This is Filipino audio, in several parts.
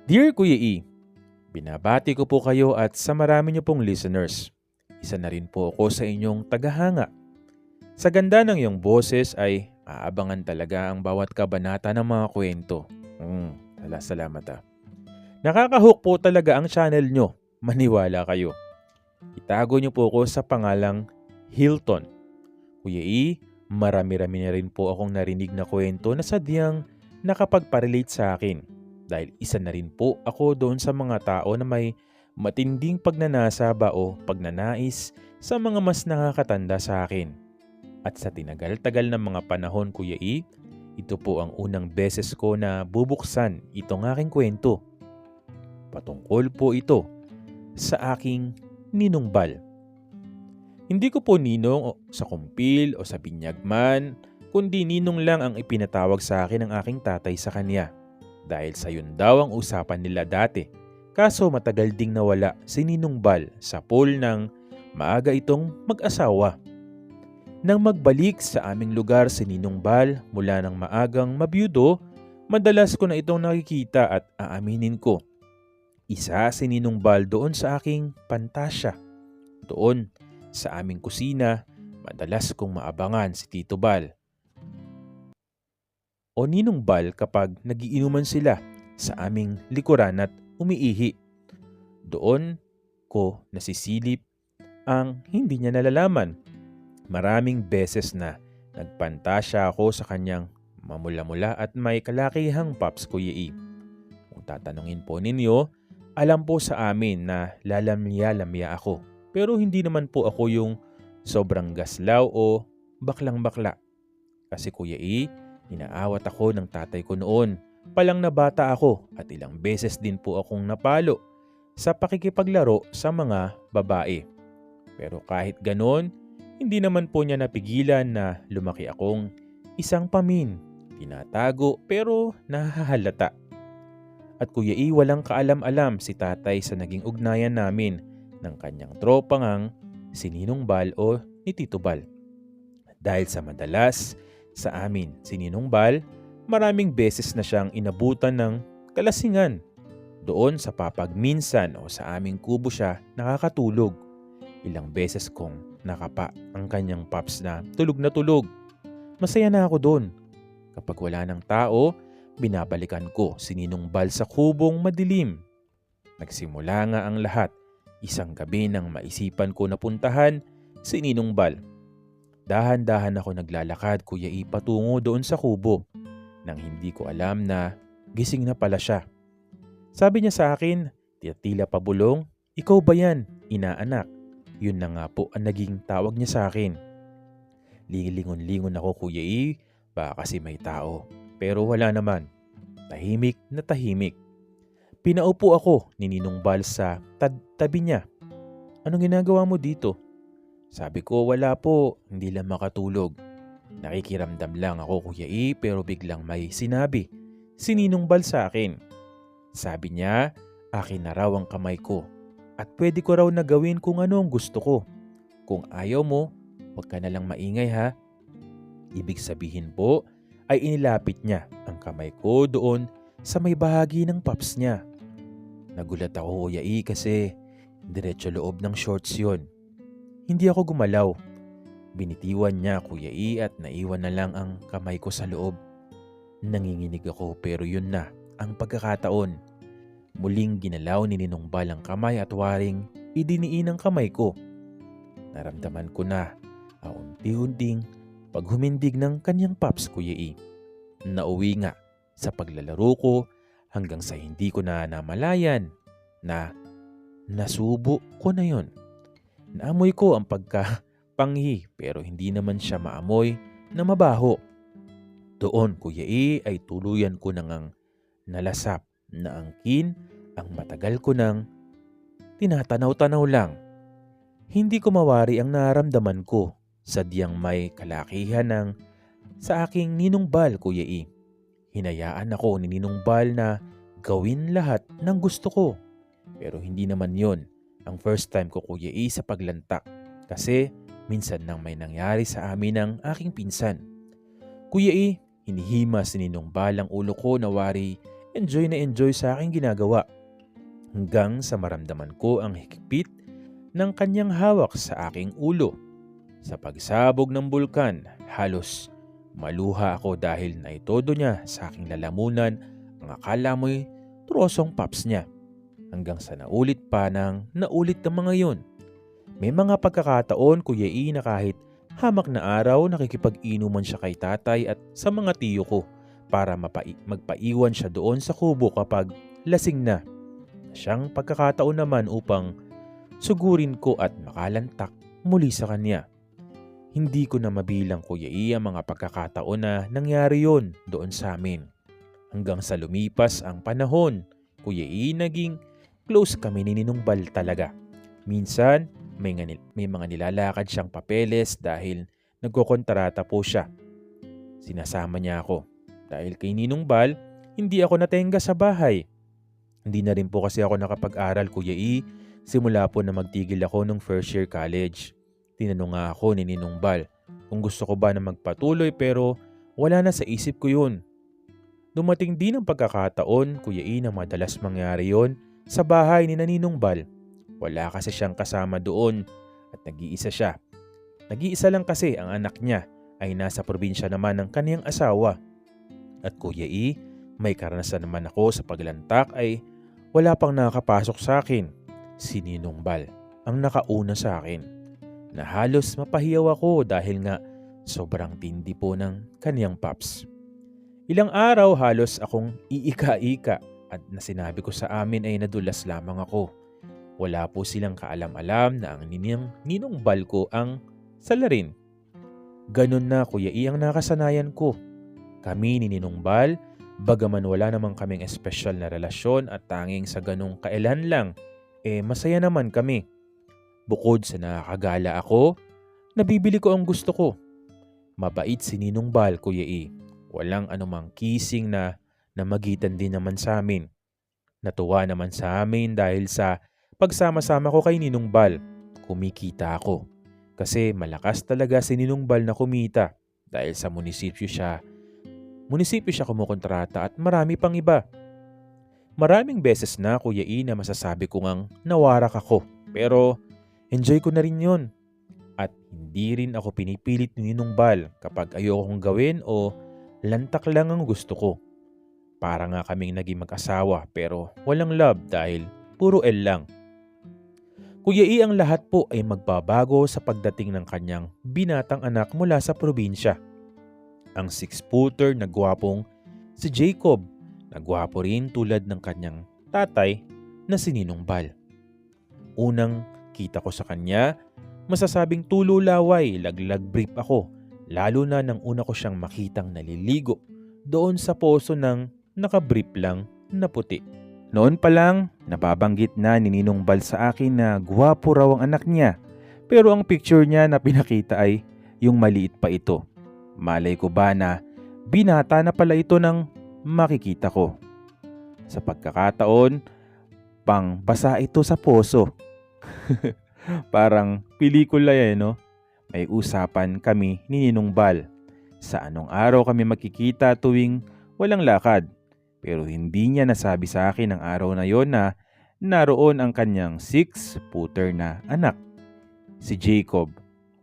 Dear Kuya E, binabati ko po kayo at sa marami niyo pong listeners. Isa na rin po ako sa inyong tagahanga. Sa ganda ng iyong boses ay aabangan talaga ang bawat kabanata ng mga kwento. Salamat ah. Nakakahook po talaga ang channel nyo. Maniwala kayo. Itago niyo po ako sa pangalang Hilton. Kuya E, marami-rami na rin po akong narinig na kwento na sadyang nakapagparelate sa akin. Dahil isa na rin po ako doon sa mga tao na may matinding pagnanasaba o pagnanais sa mga mas nakakatanda sa akin. At sa tinagal-tagal ng mga panahon, Kuya E, ito po ang unang beses ko na bubuksan itong aking kwento. Patungkol po ito sa aking ninumbal. Hindi ko po ninong sa kumpil o sa binyag man, kundi ninong lang ang ipinatawag sa akin ng aking tatay sa kanya. Dahil sa yun daw ang usapan nila dati. Kaso matagal ding nawala si Ninong Bal sa pool ng maaga itong mag-asawa. Nang magbalik sa aming lugar si Ninong Bal mula ng maagang mabiyudo, madalas ko na itong nakikita at aaminin ko. Isa si Ninong Bal doon sa aking pantasya. Doon sa aming kusina, madalas kong maabangan si Tito Bal o Ninong Bal kapag nagiinuman sila sa aming likuran at umiihi. Doon ko nasisilip ang hindi niya nalalaman. Maraming beses na nagpantasya ako sa kanyang mamula-mula at may kalakihang paps, Kuya E. Kung tatanungin po ninyo, alam po sa amin na lalamya-lamya ako. Pero hindi naman po ako yung sobrang gaslaw o baklang-bakla. Kasi Kuya E, inaawat ako ng tatay ko noon. Palang na bata ako at ilang beses din po akong napalo sa pakikipaglaro sa mga babae. Pero kahit ganon, hindi naman po niya napigilan na lumaki akong isang pamin. Tinatago pero nahahalata. At Kuya E, walang kaalam-alam si tatay sa naging ugnayan namin ng kanyang tropang ang si Ninong Bal o ni Tito Bal. Dahil sa madalas sa amin si Ninong Bal, maraming beses na siyang inabutan ng kalasingan. Doon sa papagminsan o sa aming kubo siya nakakatulog. Ilang beses kong nakapa ang kanyang paps na tulog. Masaya na ako doon. Kapag wala ng tao, binabalikan ko si Ninong Bal sa kubong madilim. Nagsimula nga ang lahat. Isang gabi nang maisipan ko na puntahan si Ninong Bal. Dahan-dahan ako naglalakad, Kuya E, patungo doon sa kubo nang hindi ko alam na gising na pala siya. Sabi niya sa akin, tila pabulong, "Ikaw ba yan, inaanak?" Yun na nga po ang naging tawag niya sa akin. Lilingon-lingon ako, Kuya E, baka kasi may tao. Pero wala naman. Tahimik na tahimik. Pinaupo ako ni Ninong Bal sa tabi niya. "Anong ginagawa mo dito?" Sabi ko, "Wala po, hindi lang makatulog." Nakikiramdam lang ako, Kuya E, pero biglang may sinabi si Ninong Bal sa akin. Sabi niya, akin na raw ang kamay ko at pwede ko raw na gawin kung ano ang gusto ko. Kung ayaw mo, huwag ka na lang maingay ha. Ibig sabihin po ay inilapit niya ang kamay ko doon sa may bahagi ng paps niya. Nagulat ako, Kuya E, kasi diretso loob ng shorts yon. Hindi ako gumalaw. Binitiwan niya, Kuya E, at naiwan na lang ang kamay ko sa loob. Nanginginig ako pero yun na ang pagkakataon. Muling ginalaw ni Ninong Bal ang kamay at waring idiniin ang kamay ko. Naramdaman ko na ang unti-unting paghumindig ng kanyang paps, Kuya E. Nauwi nga sa paglalaro ko hanggang sa hindi ko na namalayan na nasubo ko na yon. Naamoy ko ang pagkapanghi pero hindi naman siya maamoy na mabaho. Doon, Kuya E, ay tuluyan ko nang nalasap na angkin ang matagal ko nang tinatanaw-tanaw lang. Hindi ko mawari ang nararamdaman ko, sadyang may kalakihan ng sa aking Ninong Bal, Kuya E. Hinayaan ako ni Ninong Bal na gawin lahat ng gusto ko. Pero hindi naman yon ang first time ko, Kuya E, sa paglantak. Kasi minsan nang may nangyari sa amin ng aking pinsan. Kuya E, hinihima si Ninong Bal ang ulo ko na wari enjoy sa aking ginagawa. Hanggang sa maramdaman ko ang higpit ng kanyang hawak sa aking ulo. Sa pagsabog ng bulkan, halos maluha ako dahil naitodo niya sa aking lalamunan ang akala mo'y trosong paps niya. Hanggang sa naulit pa ng naulit ng mga yun. May mga pagkakataon, Kuya E, na kahit hamak na araw nakikipag-inuman siya kay tatay at sa mga tiyo ko para magpaiwan siya doon sa kubo kapag lasing na. Siyang pagkakataon naman upang sugurin ko at makalantak muli sa kanya. Hindi ko na mabilang, Kuya E, ang mga pagkakataon na nangyari yon doon sa amin. Hanggang sa lumipas ang panahon, Kuya E, naging close kami ni Ninong Bal talaga. Minsan, may mga nilalakad siyang papeles dahil nagkokontrata po siya. Sinasama niya ako. Dahil kay Ninong Bal, hindi ako natenga sa bahay. Hindi na rin po kasi ako nakapag-aral, Kuya E, simula po na magtigil ako nung first year college. Tinanong nga ako ni Ninong Bal kung gusto ko ba na magpatuloy pero wala na sa isip ko yun. Dumating din ang pagkakataon, Kuya E, na madalas mangyari yon sa bahay ni Ninong Bal. Wala kasi siyang kasama doon at nag-iisa siya. Nag-iisa lang kasi ang anak niya ay nasa probinsya naman ng kaniyang asawa. At Kuya E, may karanasan naman ako sa paglantak ay wala pang nakakapasok sa akin. Si Ninong Bal ang nakauna sa akin. Na halos mapahiyaw ako dahil nga sobrang tindi po ng kaniyang paps. Ilang araw halos akong iika-ika at na sinabi ko sa amin ay nadulas lamang ako. Wala po silang kaalam-alam na ang Ninong Bal ko ang salarin. Ganun na, Kuya E, ang nakasanayan ko. Kami ni Ninong Bal, bagaman wala namang kaming espesyal na relasyon at tanging sa ganung kailan lang, masaya naman kami. Bukod sa nakakagala ako, nabibili ko ang gusto ko. Mabait si Ninong Bal, Kuya E. Walang anumang kissing na namagitan din naman sa amin. Natuwa naman sa amin dahil sa pagsama-sama ko kay Ninong Bal, kumikita ako. Kasi malakas talaga si Ninong Bal na kumita dahil sa munisipyo siya kumukontrata at marami pang iba. Maraming beses na, Kuya E, na masasabi ko ngang nawarak ako pero enjoy ko na rin yun. At hindi rin ako pinipilit ni Ninong Bal kapag ayokong gawin o lantak lang ang gusto ko. Para nga kaming naging mag-asawa pero walang love dahil puro L lang. Kuya E, ang lahat po ay magbabago sa pagdating ng kanyang binatang anak mula sa probinsya. Ang 6-footer na gwapong si Jacob, na gwapo rin tulad ng kanyang tatay na si Ninong Bal. Unang kita ko sa kanya, masasabing tululaway, laglag brief ako, lalo na nang una ko siyang makitang naliligo doon sa poso ng nakabrief lang na puti. Noon pa lang, nababanggit na ni Ninong Bal sa akin na gwapo raw ang anak niya, pero ang picture niya na pinakita ay yung maliit pa ito. Malay ko ba na binata na pala ito nang makikita ko. Sa pagkakataon, pang basa ito sa poso. Parang pelikula yan, no? May usapan kami ni Ninong Bal. Sa anong araw kami magkikita tuwing walang lakad. Pero hindi niya nasabi sa akin ang araw na yon na naroon ang kanyang 6-footer na anak. Si Jacob,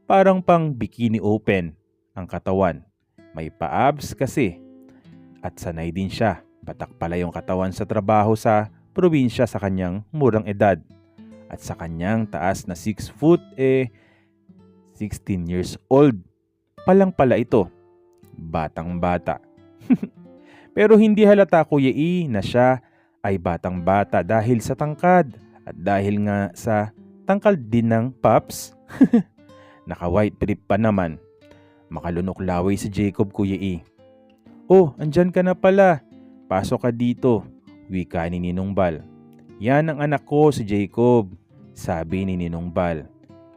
parang pang bikini open ang katawan. May pa-abs kasi. At sanay din siya. Batak pala yung katawan sa trabaho sa probinsya sa kanyang murang edad. At sa kanyang taas na 6 foot 16 years old. Palang pala ito. Batang bata. Pero hindi halata, Kuya E, na siya ay batang bata dahil sa tangkad at dahil nga sa tangkal din ng paps. Naka-white brief pa naman. Makalunok laway si Jacob, Kuya E. Oh, andyan ka na pala. Pasok ka dito, wika ni Ninong Bal. Yan ang anak ko, si Jacob, sabi ni Ninong Bal.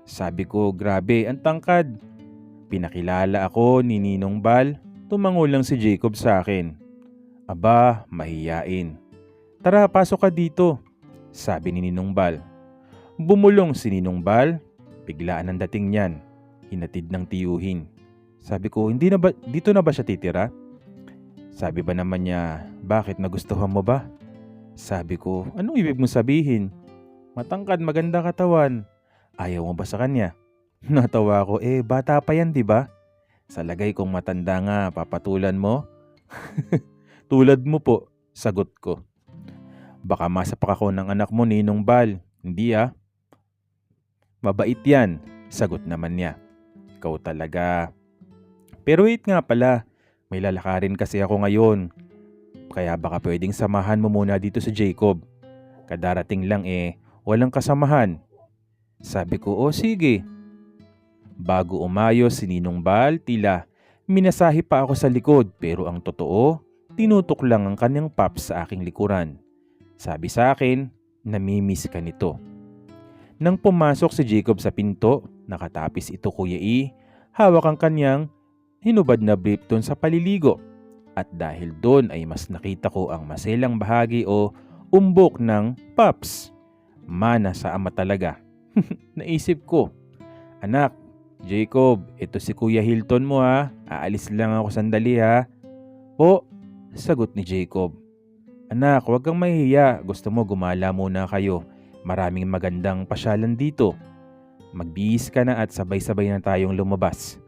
Sabi ko, grabe, ang tangkad. Pinakilala ako ni Ninong Bal, tumango lang si Jacob sa akin. Aba, mahiyain. Tara, pasok ka dito, sabi ni Ninong Bal. Bumulong si Ninong Bal, biglaan ang dating niyan, hinatid ng tiyuhin. Sabi ko, dito na ba siya titira? Sabi ba naman niya, Bakit, nagustuhan mo ba? Sabi ko, anong ibig mong sabihin? Matangkad, maganda katawan. Ayaw mo ba sa kanya? Natawa ko, bata pa yan, di ba? Sa lagay kong matanda nga, papatulan mo? Tulad mo po, sagot ko. Baka masapak ako ng anak mo, Ninong Bal. Hindi ah. Mabait yan, sagot naman niya. Ikaw talaga. Pero wait nga pala, may lalakarin kasi ako ngayon. Kaya baka pwedeng samahan mo muna dito sa Jacob. Kadarating lang walang kasamahan. Sabi ko, sige. Bago umayos si Ninong Bal, tila minasahi pa ako sa likod, pero ang totoo, tinutok lang ang kanyang paps sa aking likuran. Sabi sa akin, namimiss ka nito. Nang pumasok si Jacob sa pinto, nakatapis ito Kuya E, hawak ang kanyang hinubad na brief doon sa paliligo. At dahil doon ay mas nakita ko ang maselang bahagi o umbok ng paps. Mana sa ama talaga. Naisip ko, anak, Jacob, ito si Kuya Hilton mo ha. Aalis lang ako sandali ha. Po, sagot ni Jacob. Anak, huwag kang mahihiya. Gusto mo gumala muna kayo. Maraming magandang pasyalan dito. Magbihis ka na at sabay-sabay na tayong lumabas.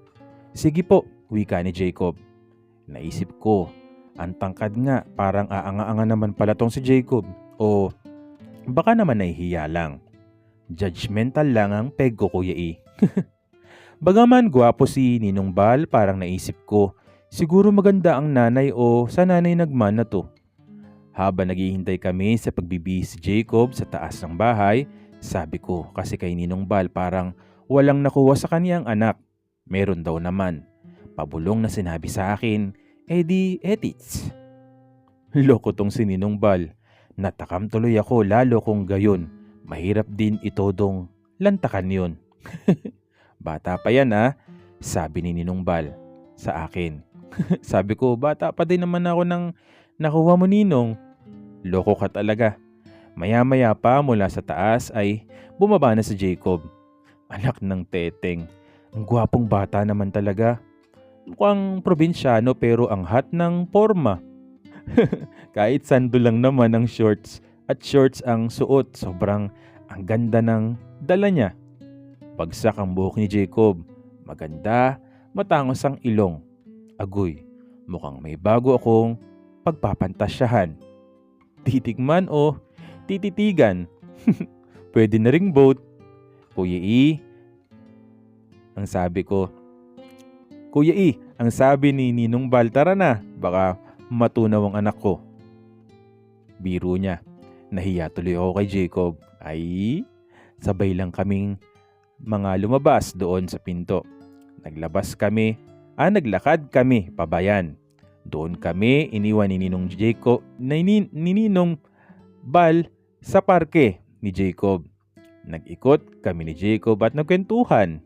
Sige po, wika ni Jacob. Naisip ko, ang tangkad nga, parang aanga-anga naman pala tong si Jacob. O baka naman nahihiya lang. Judgmental lang ang peg ko Kuya E. Bagaman gwapo si Ninong Bal, parang naisip ko, siguro maganda ang nanay o sa nanay nagmana to. Habang naghihintay kami sa pagbibihis si Jacob sa taas ng bahay, sabi ko kasi kay Ninong Bal parang walang nakuha sa kaniyang anak. Meron daw naman. Pabulong na sinabi sa akin, di etits. Loko tong si Ninong Bal. Natakam tuloy ako lalo kung gayon. Mahirap din itodong lantakan yun. Bata pa yan sabi ni Ninong Bal sa akin. Sabi ko, bata pa din naman ako nang nakuha mo Ninong. Loko ka talaga. Maya-maya pa mula sa taas ay bumaba na si Jacob. Anak ng teteng. Ang gwapong bata naman talaga. Mukhang probinsyano pero ang hot ng forma. Kahit sando lang naman ang shorts at shorts ang suot, sobrang ang ganda ng dala niya. Bagsak ang buhok ni Jacob. Maganda, matangos ang ilong. Agoy, mukhang may bago akong pagpapantasyahan. Titikman o tititigan. Pwede na ring boat. Kuya E, ang sabi ko. Kuya E, ang sabi ni Ninong Bal, tara na, baka matunaw ang anak ko. Biro niya. Nahiya tuloy ako kay Jacob. Ay, sabay lang kaming mga lumabas doon sa pinto. Naglakad kami pabayan. Doon kami iniwan ni Ninong Jacob, ni Ninong Bal sa parke ni Jacob. Nag-ikot kami ni Jacob at nagkwentuhan.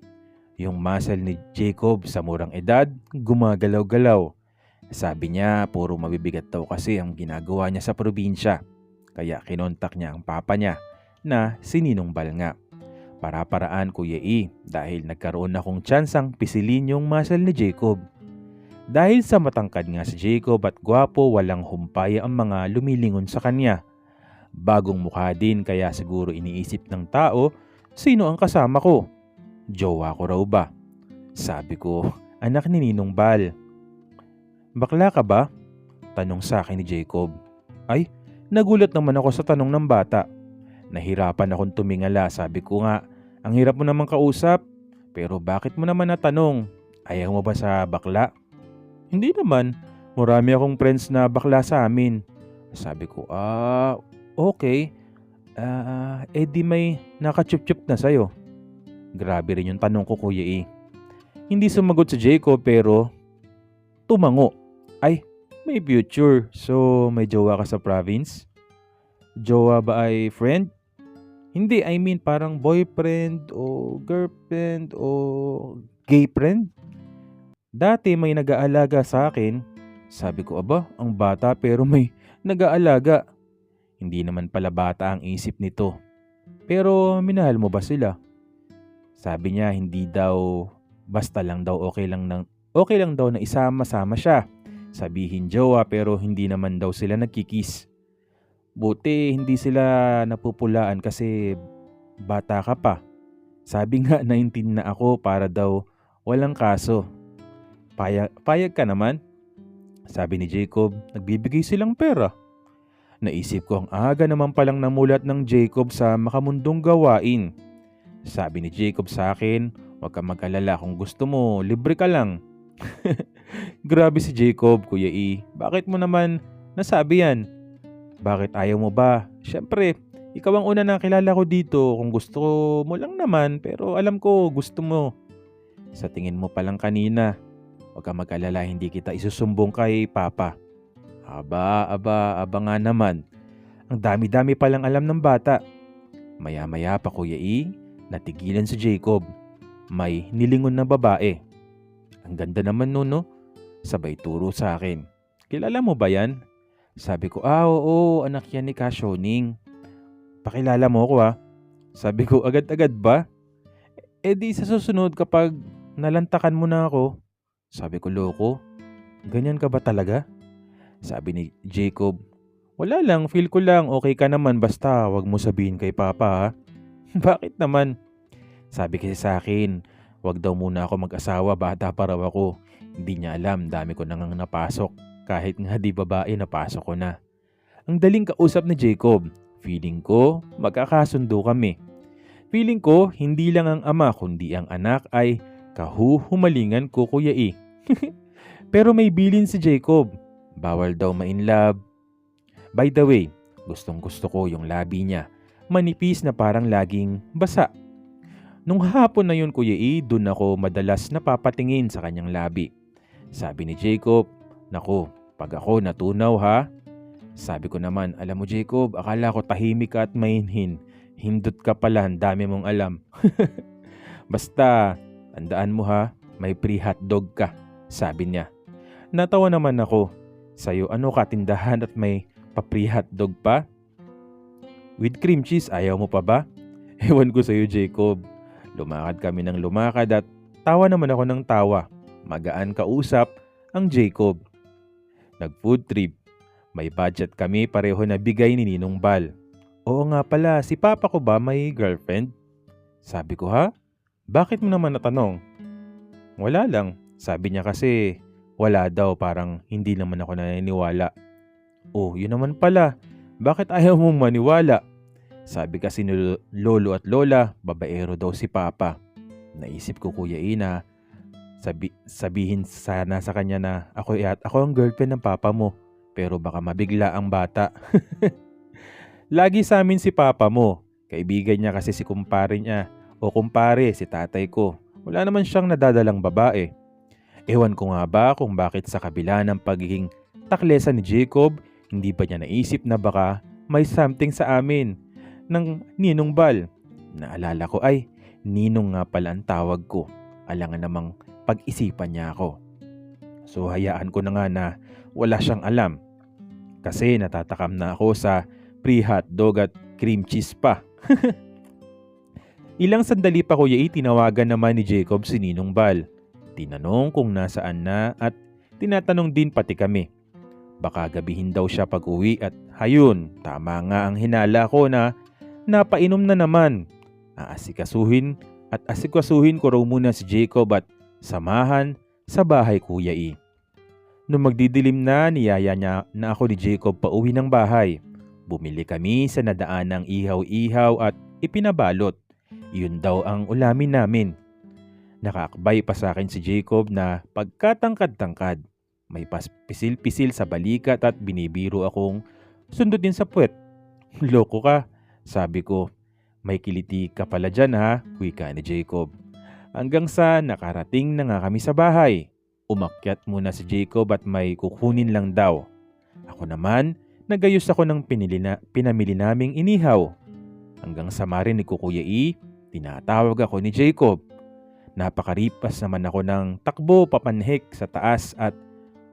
Yung muscle ni Jacob sa murang edad, gumagalaw-galaw. Sabi niya puro mabibigat daw kasi ang ginagawa niya sa probinsya. Kaya kinontak niya ang papa niya na si Ninong Bal nga. Para-paraan Kuya E dahil nagkaroon akong tsansang pisilin yung muscle ni Jacob. Dahil sa matangkad nga si Jacob at gwapo, walang humpay ang mga lumilingon sa kanya. Bagong mukha din kaya siguro iniisip ng tao, sino ang kasama ko? Jowa ko raw ba? Sabi ko, anak ni Ninong Bal. Bakla ka ba? Tanong sa akin ni Jacob. Ay, nagulat naman ako sa tanong ng bata. Nahirapan akong tumingala, sabi ko nga, ang hirap mo naman kausap. Pero bakit mo naman natanong? Ayaw mo ba sa bakla? Hindi naman, marami akong friends na bakla sa amin. Sabi ko, okay. Di may nakachup-chup na sa'yo. Grabe rin yung tanong ko Kuya E. Hindi sumagot si Jacob pero tumango. Ay, may future. So may jowa ka sa province? Jowa ba ay friend? Hindi, I mean parang boyfriend o girlfriend o gay friend? Dati may nag-aalaga sa akin. Sabi ko, aba, ang bata pero may nag-aalaga. Hindi naman pala bata ang isip nito. Pero minahal mo ba sila? Sabi niya hindi daw, basta lang daw okay lang daw na isama-sama siya. Sabihin jowa pero hindi naman daw sila nagkikiss. Buti hindi sila napupulaan kasi bata ka pa. Sabi nga 19 na ako para daw walang kaso. Payag ka naman? Sabi ni Jacob, nagbibigay silang pera. Naisip ko ang aga naman palang namulat ng Jacob sa makamundong gawain. Sabi ni Jacob sa akin, huwag ka mag-alala kung gusto mo, libre ka lang. Grabe si Jacob, Kuya E. Bakit mo naman nasabi yan? Bakit ayaw mo ba? Siyempre, ikaw ang una na kilala ko dito. Kung gusto mo lang naman, pero alam ko gusto mo. Sa tingin mo palang kanina, huwag ka mag-alala, hindi kita isusumbong kay Papa. Aba nga naman. Ang dami-dami palang alam ng bata. Maya-maya pa Kuya E, natigilan si Jacob. May nilingon na babae. Ang ganda naman nun, no? Sabay turo sa akin. Kilala mo ba yan? Sabi ko, oo, anak yan ni Kasyoning. Pakilala mo ko Sabi ko, agad-agad ba? Di sa susunod kapag nalantakan mo na ako. Sabi ko, loko, ganyan ka ba talaga? Sabi ni Jacob, wala lang, feel ko lang okay ka naman basta wag mo sabihin kay Papa ha. Bakit naman? Sabi kasi sa akin, wag daw muna ako mag-asawa, bata pa raw ako. Hindi niya alam, dami ko nang napasok. Kahit nga di babae, napasok ko na. Ang daling kausap ni Jacob. Feeling ko, magkakasundo kami. Feeling ko, hindi lang ang ama kundi ang anak ay kahuhumalingan ko Kuya E. Pero may bilin si Jacob. Bawal daw ma-inlove. By the way, gustong gusto ko yung labi niya. Manipis na parang laging basa. Nung hapon na yun Kuya E, dun ako madalas napapatingin sa kanyang labi. Sabi ni Jacob, naku, pag ako natunaw ha. Sabi ko naman, alam mo Jacob, akala ko tahimik ka at mainhin. Hindot ka pala, ang dami mong alam. Basta, tandaan mo ha, may free hotdog ka, sabi niya. Natawa naman ako. Sa'yo ano ka tindahan at may pa-free hotdog pa? With cream cheese, ayaw mo pa ba? Ewan ko sa'yo Jacob. Lumakad kami ng lumakad at tawa naman ako ng tawa. Magaan kausap ang Jacob. Nag-food trip. May budget kami pareho na bigay ni Ninong Bal. Oo nga pala, si Papa ko ba may girlfriend? Sabi ko ha? Bakit mo naman natanong? Wala lang. Sabi niya kasi wala daw, parang hindi naman ako naniniwala. Oh, yun naman pala. Bakit ayaw mong maniwala? Sabi kasi ni Lolo at Lola, babaero daw si Papa. Naisip ko Kuya Ina, sabihin sana sa kanya na ako ang girlfriend ng Papa mo. Pero baka mabigla ang bata. Lagi sa amin si Papa mo. Kaibigan niya kasi si kumpare niya. O kumpare, si tatay ko. Wala naman siyang nadadalang babae. Ewan ko nga ba kung bakit sa kabila ng pagiging taklesa ni Jacob, hindi ba niya naisip na baka may something sa amin ng Ninong Bal. Naalala ko ay Ninong nga pala ang tawag ko. Alangan namang pag-isipan niya ako. So hayaan ko na nga na wala siyang alam. Kasi natatakam na ako sa free hotdog at cream cheese pa. Ilang sandali pa Kuya E, tinawagan naman ni Jacob si Ninong Bal. Tinanong kung nasaan na at tinatanong din pati kami. Baka gabihin daw siya pag uwi at hayun, tama nga ang hinala ko na napainom na naman. Aasikasuhin ko raw muna si Jacob at samahan sa bahay Kuya E. Nung magdidilim na, niyaya niya na ako ni Jacob pa uwi ng bahay. Bumili kami sa nadaan ng ihaw-ihaw at ipinabalot. Yun daw ang ulamin namin. Nakakbay pa sa akin si Jacob na pagkatangkad-tangkad. May pisil-pisil sa balikat at binibiro akong sundutin sa puwet. Loko ka, sabi ko. May kiliti ka pala dyan ha, wika ni Jacob. Hanggang sa nakarating na nga kami sa bahay. Umakyat muna si Jacob at may kukunin lang daw. Ako naman, nagayos ako ng pinamili naming inihaw. Hanggang sa marinig ko Kuya E, tinatawag ako ni Jacob. Napakaripas naman ako ng takbo papanhik sa taas at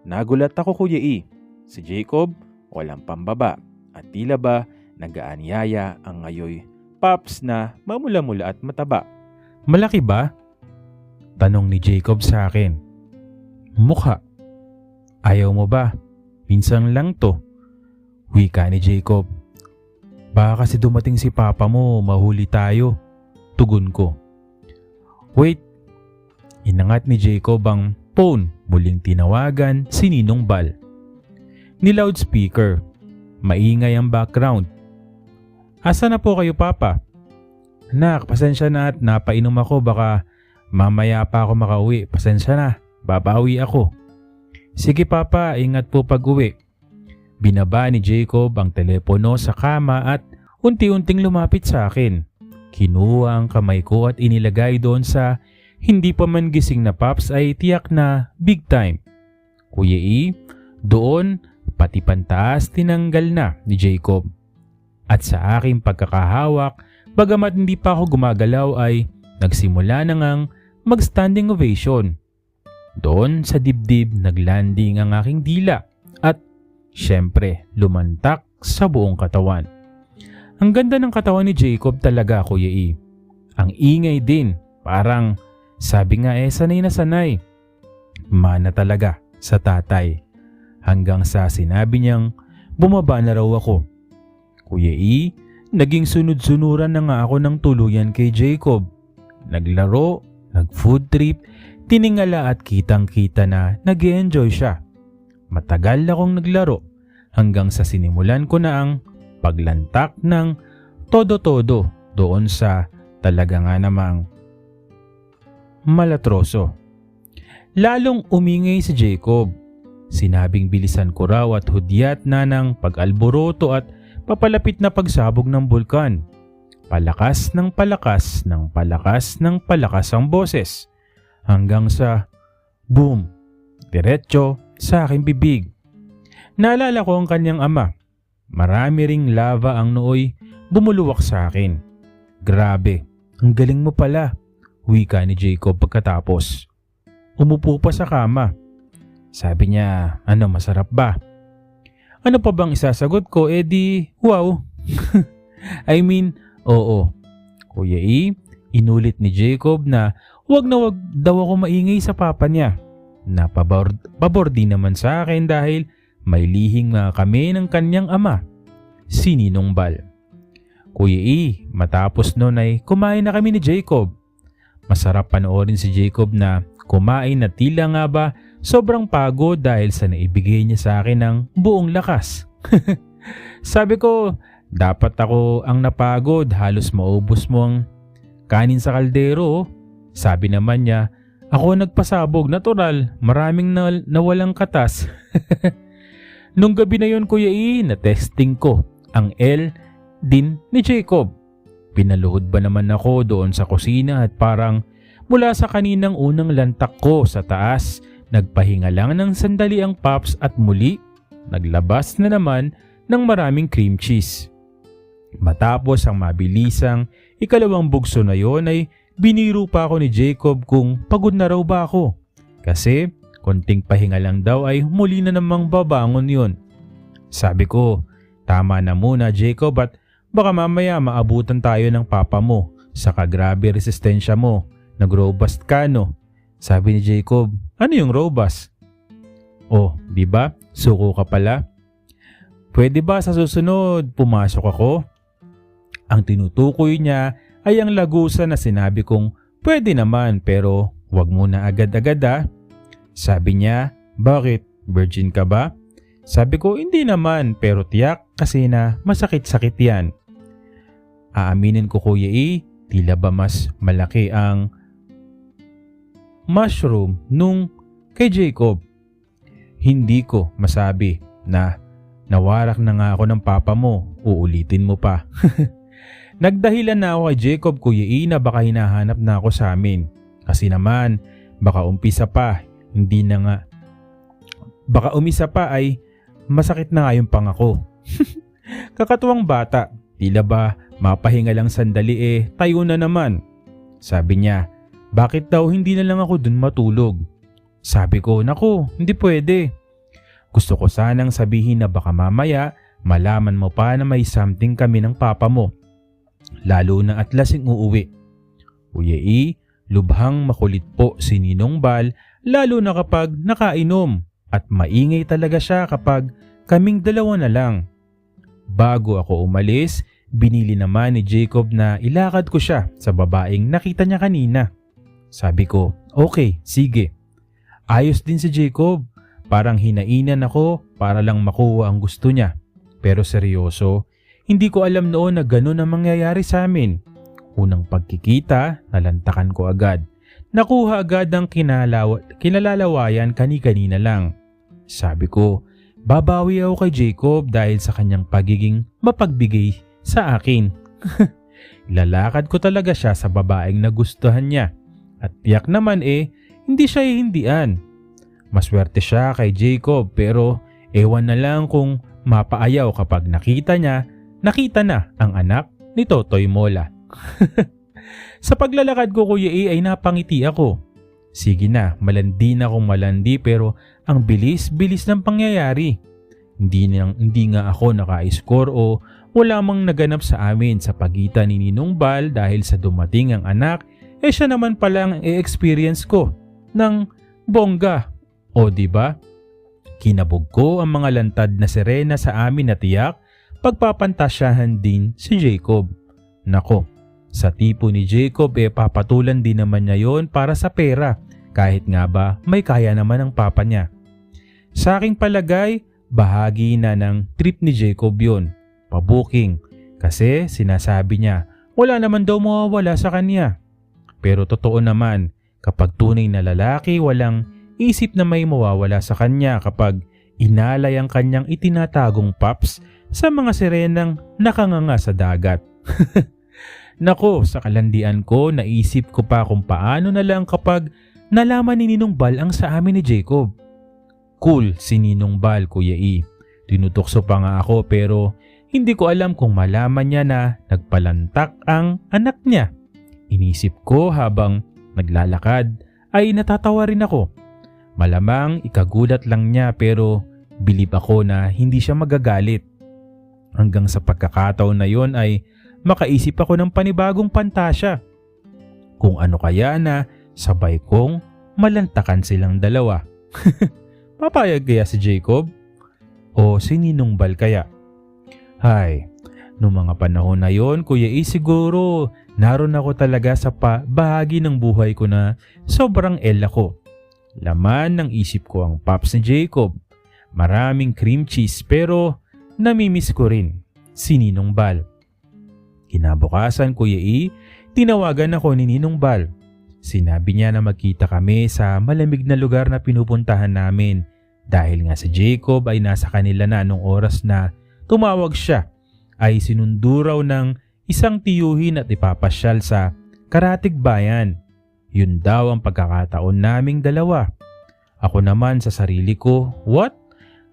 nagulat ako Kuya E. Si Jacob, walang pambaba at tila ba nag-aanyaya ang ngayoy paps na mamula-mula at mataba. Malaki ba? Tanong ni Jacob sa akin. Mukha. Ayaw mo ba? Minsan lang to. Wika ni Jacob. Baka kasi dumating si papa mo, mahuli tayo. Tugon ko. Wait. Inangat ni Jacob ang phone, muling tinawagan si Ninong Bal. Ni loudspeaker. Maingay ang background. Asa na po kayo, papa? Anak, pasensya na at napainom ako, baka mamaya pa ako makauwi. Pasensya na, babawi ako. Sige papa, ingat po pag uwi. Binaba ni Jacob ang telepono sa kama at unti-unting lumapit sa akin. Kinuha ang kamay ko at inilagay doon sa hindi pa man gising na paps ay tiyak na big time. Kuya E, doon pati pantaas tinanggal na ni Jacob. At sa aking pagkakahawak, bagamat hindi pa ako gumagalaw ay nagsimula na ngang mag-standing ovation. Doon sa dibdib naglanding ang aking dila at syempre lumantak sa buong katawan. Ang ganda ng katawan ni Jacob talaga, Kuya E. Ang ingay din, parang sabi nga sanay na sanay. Mana talaga sa tatay. Hanggang sa sinabi niyang bumaba na raw ako. Kuya E, naging sunod-sunuran na nga ako ng tuluyan kay Jacob. Naglaro, nag-food trip, tiningala at kitang-kita na nag-e-enjoy siya. Matagal akong naglaro hanggang sa sinimulan ko na ang paglantak ng todo-todo doon sa talaga nga namang malatroso. Lalong umingay si Jacob. Sinabing bilisan ko raw at hudyat na ng pag-alboroto at papalapit na pagsabog ng bulkan. Palakas ng palakas ng palakas ng palakas ang boses. Hanggang sa boom, diretso sa aking bibig. Naalala ko ang kanyang ama. Marami ring lava ang nooy bumuluwak sa akin. Grabe, ang galing mo pala, wika ni Jacob pagkatapos. Umupo pa sa kama. Sabi niya, ano masarap ba? Ano pa bang isasagot ko? Di, wow. I mean, oo. Kuya E, inulit ni Jacob na wag daw ako maingay sa papa niya. Napabor din naman sa akin dahil may lihing nga kami ng kanyang ama, si Ninong Bal. Kuya E, matapos nun ay kumain na kami ni Jacob. Masarap panoorin si Jacob na kumain na tila nga ba sobrang pagod dahil sa naibigay niya sa akin ng buong lakas. Sabi ko, dapat ako ang napagod, halos maubos mo ang kanin sa kaldero. Sabi naman niya, ako nagpasabog, natural, maraming nawalang katas. Nung gabi na yun, Kuya E, na-testing ko ang L din ni Jacob. Pinaluhod ba naman ako doon sa kusina at parang mula sa kaninang unang lantak ko sa taas, nagpahinga lang ng sandali ang Pops at muli, naglabas na naman ng maraming cream cheese. Matapos ang mabilisang ikalawang bugso na yon ay biniro pa ako ni Jacob kung pagod na raw ba ako. Kasi konting pahinga lang daw ay muli na namang babangon yon. Sabi ko, tama na muna Jacob at baka mamaya maabutan tayo ng papa mo. Saka grabe resistensya mo. Nag-robust ka no? Sabi ni Jacob, ano yung robust? Oh, di ba? Suko ka pala. Pwede ba sa susunod pumasok ako? Ang tinutukoy niya ay ang lagusan na sinabi kong pwede naman pero wag muna agad-agad ah. Sabi niya, bakit? Virgin ka ba? Sabi ko, hindi naman pero tiyak kasi na masakit-sakit yan. Aaminin ko Kuya E, tila ba mas malaki ang mushroom nung kay Jacob. Hindi ko masabi na nawarak na nga ako ng papa mo, uulitin mo pa. Nagdahilan na ako kay Jacob Kuya E na baka hinahanap na ako sa amin. Kasi naman, baka umpisa pa, hindi na nga. Baka umisa pa ay masakit na nga yung pangako. Kakatuwang bata, tila ba mapahinga lang sandali tayo na naman. Sabi niya, bakit daw hindi na lang ako dun matulog? Sabi ko, naku, hindi pwede. Gusto ko sanang sabihin na baka mamaya malaman mo pa na may something kami ng papa mo. Lalo na at lasing uuwi. Kuya E, lubhang makulit po si Ninong Bal lalo na kapag nakainom. at maingay talaga siya kapag kaming dalawa na lang. Bago ako umalis, binili naman ni Jacob na ilakad ko siya sa babaeng nakita niya kanina. Sabi ko, okay, sige. Ayos din si Jacob. Parang hinainan ako para lang makuha ang gusto niya. Pero seryoso, hindi ko alam noon na ganun ang mangyayari sa amin. Unang pagkikita, nalantakan ko agad. Nakuha agad ang kinalalawayan kani-kanina lang. Sabi ko, babawi ako kay Jacob dahil sa kanyang pagiging mapagbigay sa akin. Ilalakad ko talaga siya sa babaeng nagustuhan niya. At tiyak naman hindi siya hihindian. Maswerte siya kay Jacob pero ewan na lang kung mapaayaw kapag nakita na ang anak ni Totoy Mola. Sa paglalakad ko Kuya A ay napangiti ako. Sige na, malandi na akong malandi pero ang bilis-bilis ng pangyayari. Hindi nga ako naka-score o wala mang naganap sa amin sa pagitan ni Ninong Bal dahil sa dumating ang anak, siya naman palang experience ko ng bongga. O diba? Kinabog ko ang mga lantad na sirena sa amin na tiyak pagpapantasyahan din si Jacob. Nako, sa tipo ni Jacob papatulan din naman niya yon para sa pera kahit nga ba may kaya naman ang papa niya. Sa aking palagay, bahagi na ng trip ni Jacob yon, pabuking, kasi sinasabi niya wala naman daw mawawala sa kanya. Pero totoo naman, kapag tunay na lalaki walang isip na may mawawala sa kanya kapag inalay ang kanyang itinatagong paps sa mga sirenang nakanganga sa dagat. Nako, sa kalandian ko naisip ko pa kung paano na lang kapag nalaman ni Ninong Bal ang sa amin ni Jacob. Cool si Ninong Bal, Kuya E. Tinutokso pa nga ako pero hindi ko alam kung malaman niya na nagpalantak ang anak niya. Inisip ko habang naglalakad ay natatawa rin ako. Malamang ikagulat lang niya pero bilib ako na hindi siya magagalit. Hanggang sa pagkakataon na yon ay makaisip ako ng panibagong pantasya. Kung ano kaya na sabay kong malantakan silang dalawa. Papayag kaya si Jacob? O si Ninong Bal kaya? Hay, noong mga panahon na yon, Kuya E, siguro naroon ako talaga sa bahagi ng buhay ko na sobrang ako. Laman ng isip ko ang paps ni Jacob. Maraming cream cheese pero namimiss ko rin si Ninong Bal. Kinabukasan Kuya E, tinawagan ako ni Ninong Bal. Sinabi niya na magkita kami sa malamig na lugar na pinupuntahan namin dahil nga si Jacob ay nasa kanila na nung oras na tumawag siya ay sinundo raw ng isang tiyuhin at ipapasyal sa Karatig Bayan. Yun daw ang pagkakataon naming dalawa. Ako naman sa sarili ko, what?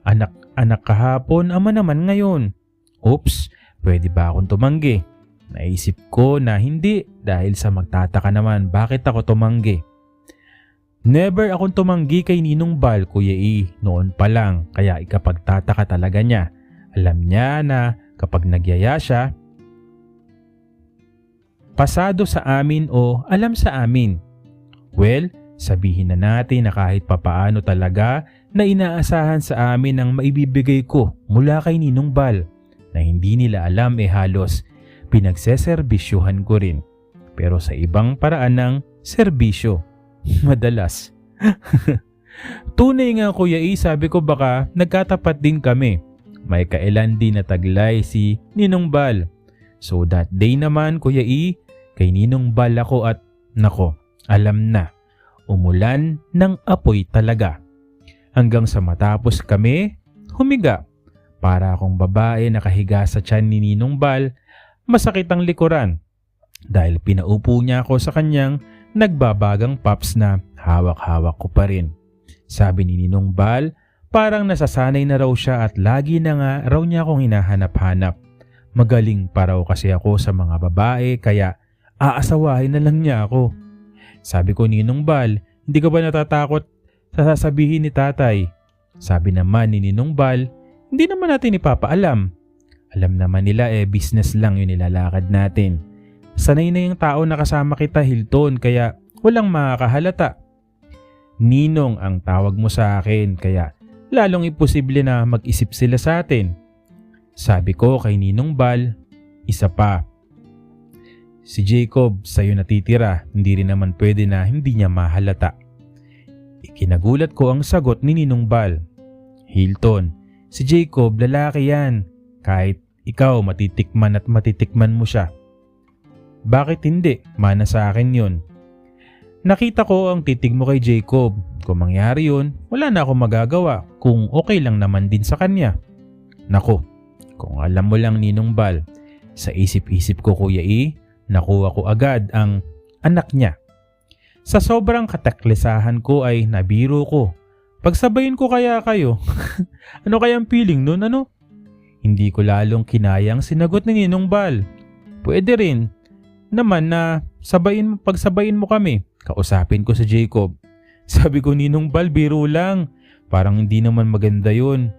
Anak kahapon, ama naman ngayon. Oops, pwede ba akong tumanggi? Naisip ko na hindi dahil sa magtataka naman bakit ako tumanggi. Never akong tumanggi kay Ninong Bal, Kuya E, noon pa lang kaya ikapagtataka talaga niya. Alam niya na kapag nagyaya siya, pasado sa amin o alam sa amin. Well, sabihin na natin na kahit papaano talaga na inaasahan sa amin ang maibibigay ko mula kay Ninong Bal na hindi nila alam halos pinagseserbisyuhan ko rin. Pero sa ibang paraan ng serbisyo. Madalas. Tunay nga Kuya E, sabi ko baka nagkatapat din kami. May kailan din na taglay si Ninong Bal. So that day naman Kuya E, kay Ninong Bal ako at nako, alam na, umulan ng apoy talaga. Hanggang sa matapos kami, humiga. Para akong babae nakahiga sa tiyan ni Ninong Bal, masakit ang likuran. Dahil pinaupo niya ako sa kanyang nagbabagang paps na hawak-hawak ko pa rin. Sabi ni Ninong Bal, parang nasasanay na raw siya at lagi na nga raw niya akong hinahanap-hanap. Magaling pa raw kasi ako sa mga babae kaya aasawahin na lang niya ako. Sabi ko, Ninong Bal, hindi ka ba natatakot sa sasabihin ni tatay? Sabi naman ni Ninong Bal, hindi naman natin ipapaalam. Alam naman nila business lang yung nilalakad natin. Sanay na yung tao na kasama kita, Hilton, kaya walang makakahalata. Ninong ang tawag mo sa akin kaya lalong imposible na mag-isip sila sa atin. Sabi ko kay Ninong Bal, isa pa. Si Jacob sa'yo natitira, hindi rin naman pwede na hindi niya mahalata. Ikinagulat ko ang sagot ni Ninong Bal. Hilton, si Jacob lalaki yan. Kahit ikaw matitikman at matitikman mo siya. Bakit hindi? Mana sa akin yun. Nakita ko ang titig mo kay Jacob. Kung mangyari yun, wala na akong magagawa kung okay lang naman din sa kanya. Nako, kung alam mo lang Ninong Bal, sa isip-isip ko Kuya E, nakuha ko agad ang anak niya. Sa sobrang kataklisahan ko ay nabiro ko. Pagsabayin ko kaya kayo? Ano kayang feeling nun ano? Hindi ko lalong kinayang sinagot ni Ninong Bal. Pwede rin naman na pagsabayin mo kami. Kausapin ko si Jacob. Sabi ko Ninong Bal, biro lang. Parang hindi naman maganda yun.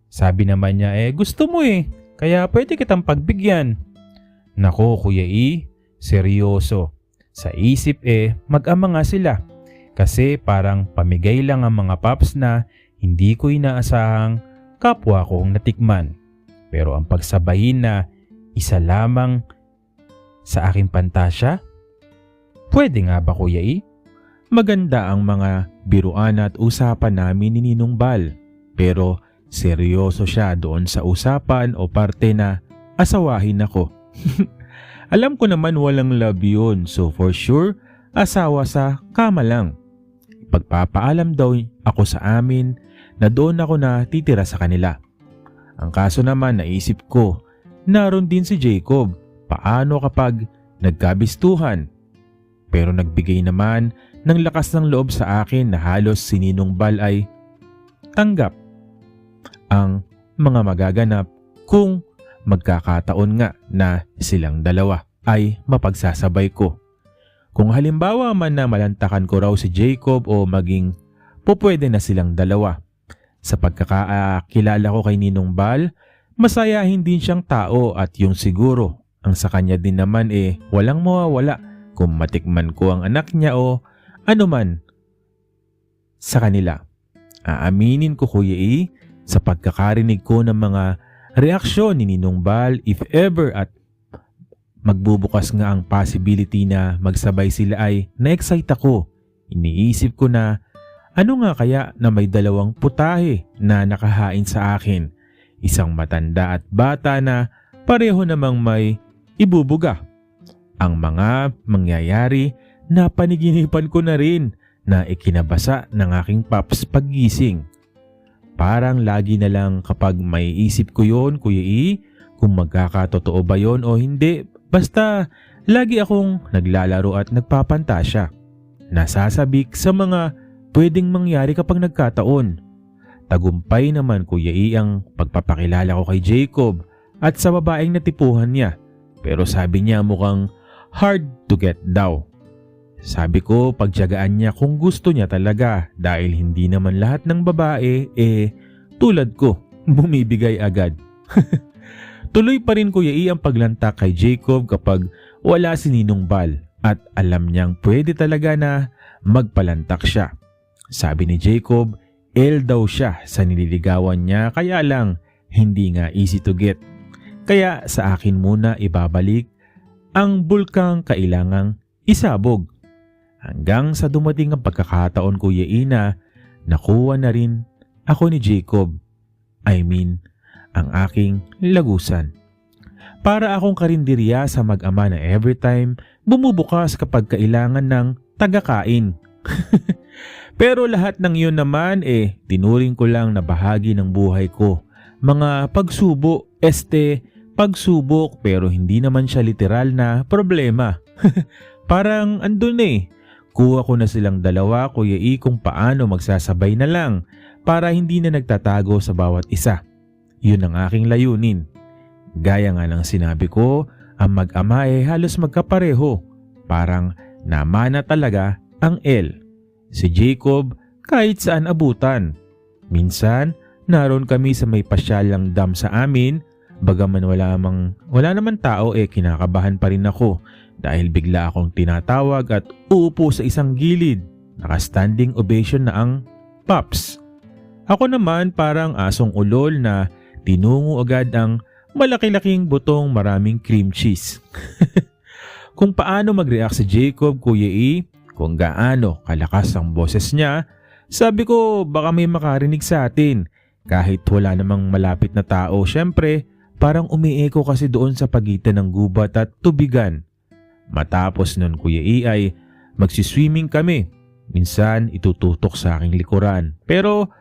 Sabi naman niya gusto mo kaya pwede kitang pagbigyan. Nako Kuya E, seryoso. Sa isip mag-ama nga sila. Kasi parang pamigay lang ang mga paps na hindi ko inaasahang kapwa kong natikman. Pero ang pagsabayin na isa lamang sa aking pantasya? Pwede nga ba Kuya E? Maganda ang mga biruan at usapan namin ni Ninong Bal. Pero seryoso siya doon sa usapan o parte na asawahin ako. Alam ko naman walang love yun, so for sure, asawa sa kama lang. Pagpapaalam daw ako sa amin na doon ako na titira sa kanila. Ang kaso naman naisip ko, naroon din si Jacob. Paano kapag nagkabistuhan? Pero nagbigay naman ng lakas ng loob sa akin na halos si Ninong Bal ay tanggap ang mga magaganap kung magkakataon nga na silang dalawa ay mapagsasabay ko. Kung halimbawa man na malantakan ko raw si Jacob o maging pupwede na silang dalawa. Sa pagkakakilala ko kay Ninong Bal, masayahin din siyang tao at yung siguro ang sa kanya din naman walang mawawala kung matikman ko ang anak niya o anuman sa kanila. Aaminin ko Kuya E, sa pagkakarinig ko ng mga reaksyon ni Ninong Bal if ever at magbubukas nga ang possibility na magsabay sila ay na-excite ako. Iniisip ko na ano nga kaya na may dalawang putahe na nakahain sa akin. Isang matanda at bata na pareho namang may ibubuga. Ang mga mangyayari na paniginipan ko na rin na ikinabasa ng aking paps paggising. Parang lagi na lang kapag may isip ko yon Kuya E, kung magkakatotoo ba yon o hindi. Basta lagi akong naglalaro at nagpapantasya. Nasasabik sa mga pwedeng mangyari kapag nagkataon. Tagumpay naman Kuya E ang pagpapakilala ko kay Jacob at sa babaeng natipuhan niya. Pero sabi niya mukhang hard to get daw. Sabi ko pagtiyagaan niya kung gusto niya talaga dahil hindi naman lahat ng babae tulad ko bumibigay agad. Tuloy pa rin Kuya E ang paglantak kay Jacob kapag wala si Ninong Bal at alam niyang pwede talaga na magpalantak siya. Sabi ni Jacob, daw siya sa nililigawan niya kaya lang hindi nga easy to get. Kaya sa akin muna ibabalik ang bulkang kailangang isabog. Hanggang sa dumating ang pagkakataon Kuya E na nakuha na rin ako ni Jacob. I mean, ang aking lagusan. Para akong karinderya sa mag-ama na everytime bumubukas kapag kailangan ng tagakain. Pero lahat ng yun naman tinuring ko lang na bahagi ng buhay ko. Mga pagsubok pero hindi naman siya literal na problema. Parang andun kuha ko na silang dalawa Kuya E kung paano magsasabay na lang para hindi na nagtatago sa bawat isa. Yun ang aking layunin. Gaya nga ng sinabi ko, ang mag-ama halos magkapareho. Parang namana talaga ang L. Si Jacob kahit saan abutan. Minsan, naroon kami sa may pasyalang dam sa amin. Bagaman wala naman tao kinakabahan pa rin ako dahil bigla akong tinatawag at uupo sa isang gilid. Naka-standing ovation na ang paps. Ako naman parang asong ulol na tinungo agad ang malaki-laking butong maraming cream cheese. Kung paano mag-react si Jacob, Kuya E, kung gaano kalakas ang boses niya, sabi ko baka may makarinig sa atin. Kahit wala namang malapit na tao, syempre parang umieko kasi doon sa pagitan ng gubat at tubigan. Matapos nun, Kuya E, ay magsiswimming kami. Minsan itututok sa aking likuran. Pero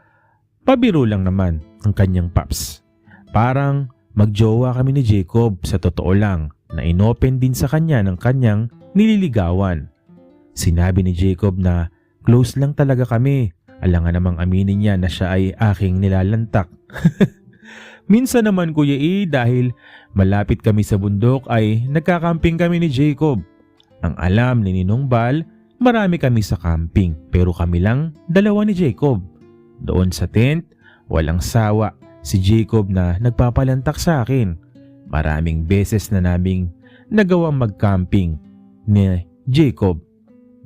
pabiro lang naman ang kanyang paps. Parang magjowa kami ni Jacob, sa totoo lang, na inopen din sa kanya ng kanyang nililigawan. Sinabi ni Jacob na close lang talaga kami. Alangan namang aminin niya na siya ay aking nilalantak. Minsan naman, Kuya E, dahil malapit kami sa bundok ay nagkakamping kami ni Jacob. Ang alam ni Ninong Bal, marami kami sa camping pero kami lang dalawa ni Jacob. Doon sa tent, walang sawa si Jacob na nagpapalantak sa akin. Maraming beses na naming nagawang mag-camping ni Jacob.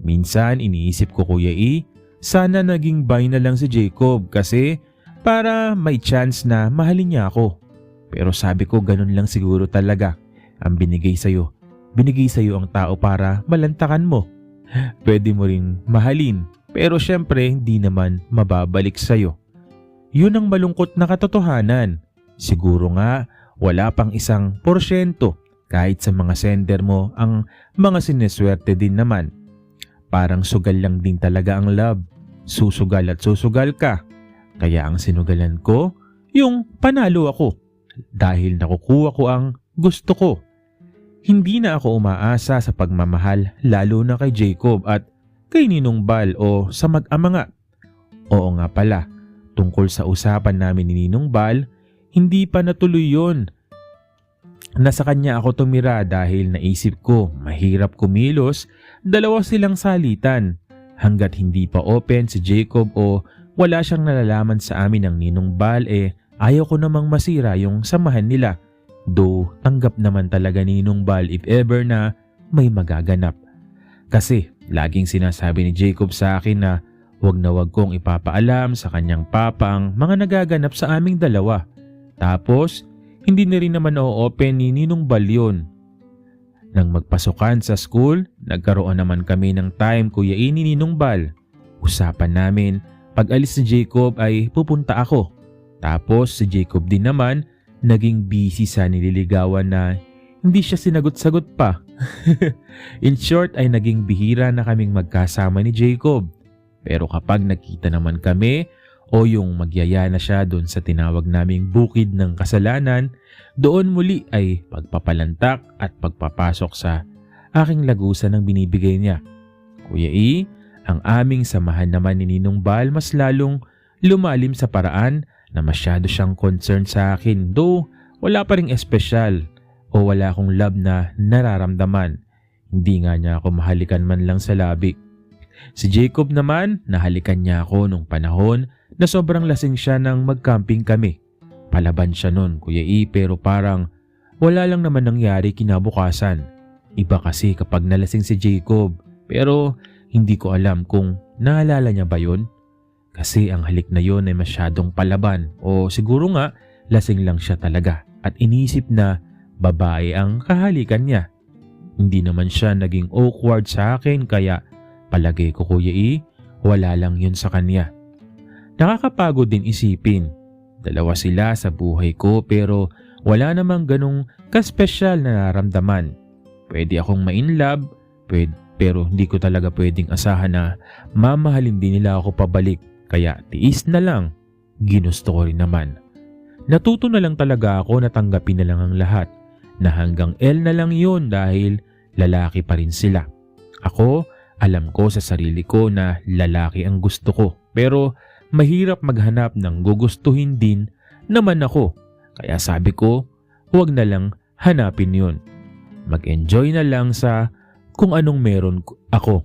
Minsan iniisip ko, Kuya E, sana naging bye na lang si Jacob kasi para may chance na mahalin niya ako. Pero sabi ko ganun lang siguro talaga ang binigay sa'yo. Binigay sa'yo ang tao para malantakan mo. Pwede mo ring mahalin pero syempre hindi naman mababalik sa'yo. Yun ang malungkot na katotohanan. Siguro nga wala pang 1% kahit sa mga sender mo ang mga sineswerte din naman. Parang sugal lang din talaga ang love. Susugal at susugal ka. Kaya ang sinugalan ko, yung panalo ako dahil nakukuha ko ang gusto ko. Hindi na ako umaasa sa pagmamahal lalo na kay Jacob at kay Ninong Bal o sa mag-ama nga. Oo nga pala, tungkol sa usapan namin ni Ninong Bal, hindi pa natuloy yon. Nasa kanya ako tumira dahil naisip ko mahirap kumilos, dalawa silang salitan. Hanggat hindi pa open si Jacob o wala siyang nalalaman sa amin ng Ninong Bal, ayaw ko namang masira yung samahan nila. Though tanggap naman talaga ni Ninong Bal if ever na may magaganap. Kasi laging sinasabi ni Jacob sa akin na wag kong ipapaalam sa kanyang papa ang mga nagaganap sa aming dalawa. Tapos hindi na rin naman o-open ni Ninong Bal yun. Nang magpasukan sa school, nagkaroon naman kami ng time, Kuya E, ni Ninong Bal. Usapan namin, pag alis ni Jacob ay pupunta ako. Tapos si Jacob din naman, naging busy sa nililigawan na hindi siya sinagot-sagot pa. In short ay naging bihira na kaming magkasama ni Jacob. Pero kapag nakita naman kami o yung magyaya na siya doon sa tinawag naming bukid ng kasalanan, doon muli ay pagpapalantak at pagpapasok sa aking lagusan ng binibigay niya. Kuya E, ang aming samahan naman ni Ninong Bal mas lalong lumalim sa paraan na masyado siyang concerned sa akin, though wala pa ring espesyal o wala akong love na nararamdaman. Hindi nga niya ako mahalikan man lang sa labi. Si Jacob naman, nahalikan niya ako nung panahon na sobrang lasing siya nang mag-camping kami. Palaban siya nun, Kuya E, pero parang wala lang naman nangyari kinabukasan. Iba kasi kapag nalasing si Jacob, pero hindi ko alam kung naalala niya ba yun? Kasi ang halik na yun ay masyadong palaban o siguro nga lasing lang siya talaga at inisip na babae ang kahalikan niya. Hindi naman siya naging awkward sa akin kaya palagay ko, Kuya E, wala lang yun sa kanya. Nakakapagod din isipin. Dalawa sila sa buhay ko pero wala namang ganong kaspesyal na nararamdaman. Pwede akong ma-inlove, pero hindi ko talaga pwedeng asahan na mamahalin din nila ako pabalik. Kaya tiis na lang, ginusto ko rin naman. Natuto na lang talaga ako na tanggapin na lang ang lahat. Na hanggang L na lang yun dahil lalaki pa rin sila. Ako, alam ko sa sarili ko na lalaki ang gusto ko. Pero mahirap maghanap ng gugustuhin din naman ako. Kaya sabi ko, huwag na lang hanapin yun. Mag-enjoy na lang sa kung anong meron ako.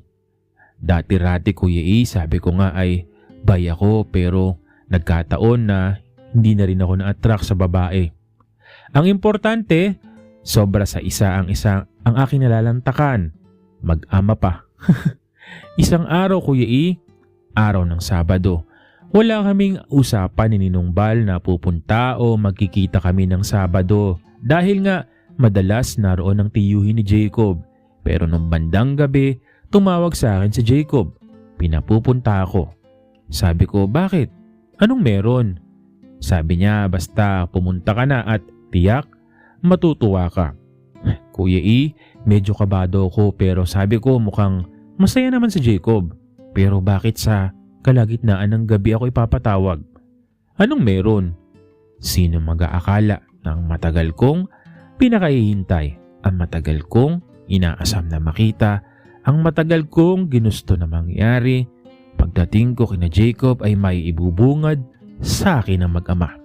Dati-rati, Kuya E, sabi ko nga ay bay ako pero nagkataon na hindi na rin ako na-attract sa babae. Ang importante, sobra sa isa ang aking nalalantakan. Mag-ama pa. Isang araw, Kuya E, araw ng Sabado. Wala kaming usapan ni Ninong Bal na pupunta o magkikita kami ng Sabado dahil nga madalas naroon ang tiyuhin ni Jacob. Pero nung bandang gabi, tumawag sa akin si Jacob. Pinapupunta ako. Sabi ko, bakit? Anong meron? Sabi niya, basta pumunta ka na at tiyak, matutuwa ka. Kuya E, medyo kabado ko pero sabi ko mukhang masaya naman si Jacob. Pero bakit sa kalagitnaan ng gabi ako ipapatawag? Anong meron? Sino mag-aakala ng matagal kong pinakahihintay, ang matagal kong inaasam na makita, ang matagal kong ginusto na mangyari, pagdating ko kina Jacob ay may ibubungad sa akin ng mag-ama.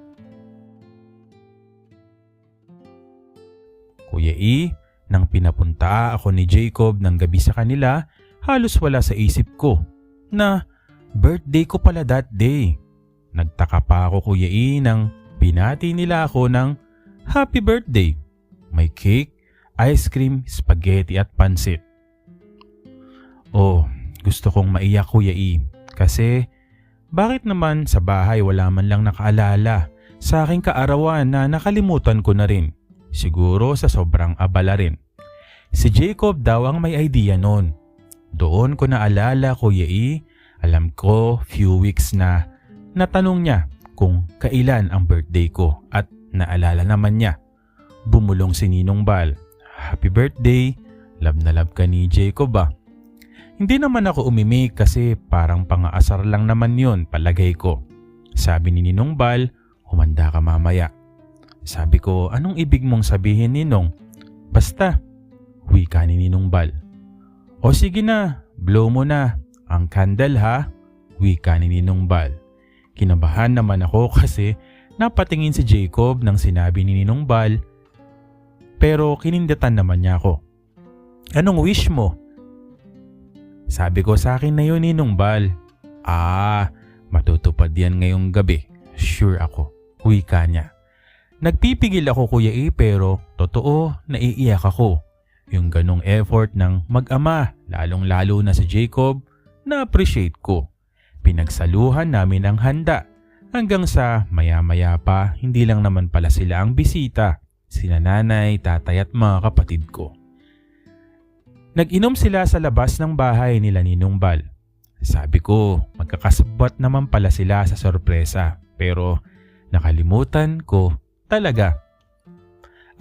Kuya E, nang pinapunta ako ni Jacob ng gabi sa kanila, halos wala sa isip ko na birthday ko pala that day. Nagtaka pa ako Kuya E nang binati nila ako ng happy birthday. May cake, ice cream, spaghetti at pansit. Oh, gusto kong maiyak Kuya E kasi bakit naman sa bahay wala man lang nakaalala sa aking kaarawan na nakalimutan ko na rin. Siguro sa sobrang abala rin. Si Jacob daw ang may idea noon. Doon ko naalala Kuya E, alam ko few weeks na natanong niya kung kailan ang birthday ko at naalala naman niya. Bumulong si Ninong Bal. Happy birthday, love na love ka ni Jacob ba? Hindi naman ako umimik kasi parang pang-aasar lang naman yon palagay ko. Sabi ni Ninong Bal, humanda ka mamaya. Sabi ko, anong ibig mong sabihin Ninong? Basta, wika ni Ninong Bal. O sige na, blow mo na. Ang candle ha, wika ni Ninong Bal. Kinabahan naman ako kasi napatingin si Jacob nang sinabi ni Ninong Bal. Pero kinindatan naman niya ako. Anong wish mo? Sabi ko sa akin na yun Ninong Bal. Matutupad yan ngayong gabi. Sure ako, wika niya. Nagpipigil ako Kuya E pero totoo naiiyak ako. Yung ganong effort ng mag-ama, lalong-lalo na si Jacob, na-appreciate ko. Pinagsaluhan namin ang handa hanggang sa maya-maya pa hindi lang naman pala sila ang bisita. Sina nanay, tatay at mga kapatid ko. Nag-inom sila sa labas ng bahay nila Ninong Bal. Sabi ko, magkakasabwat naman pala sila sa sorpresa pero nakalimutan ko talaga.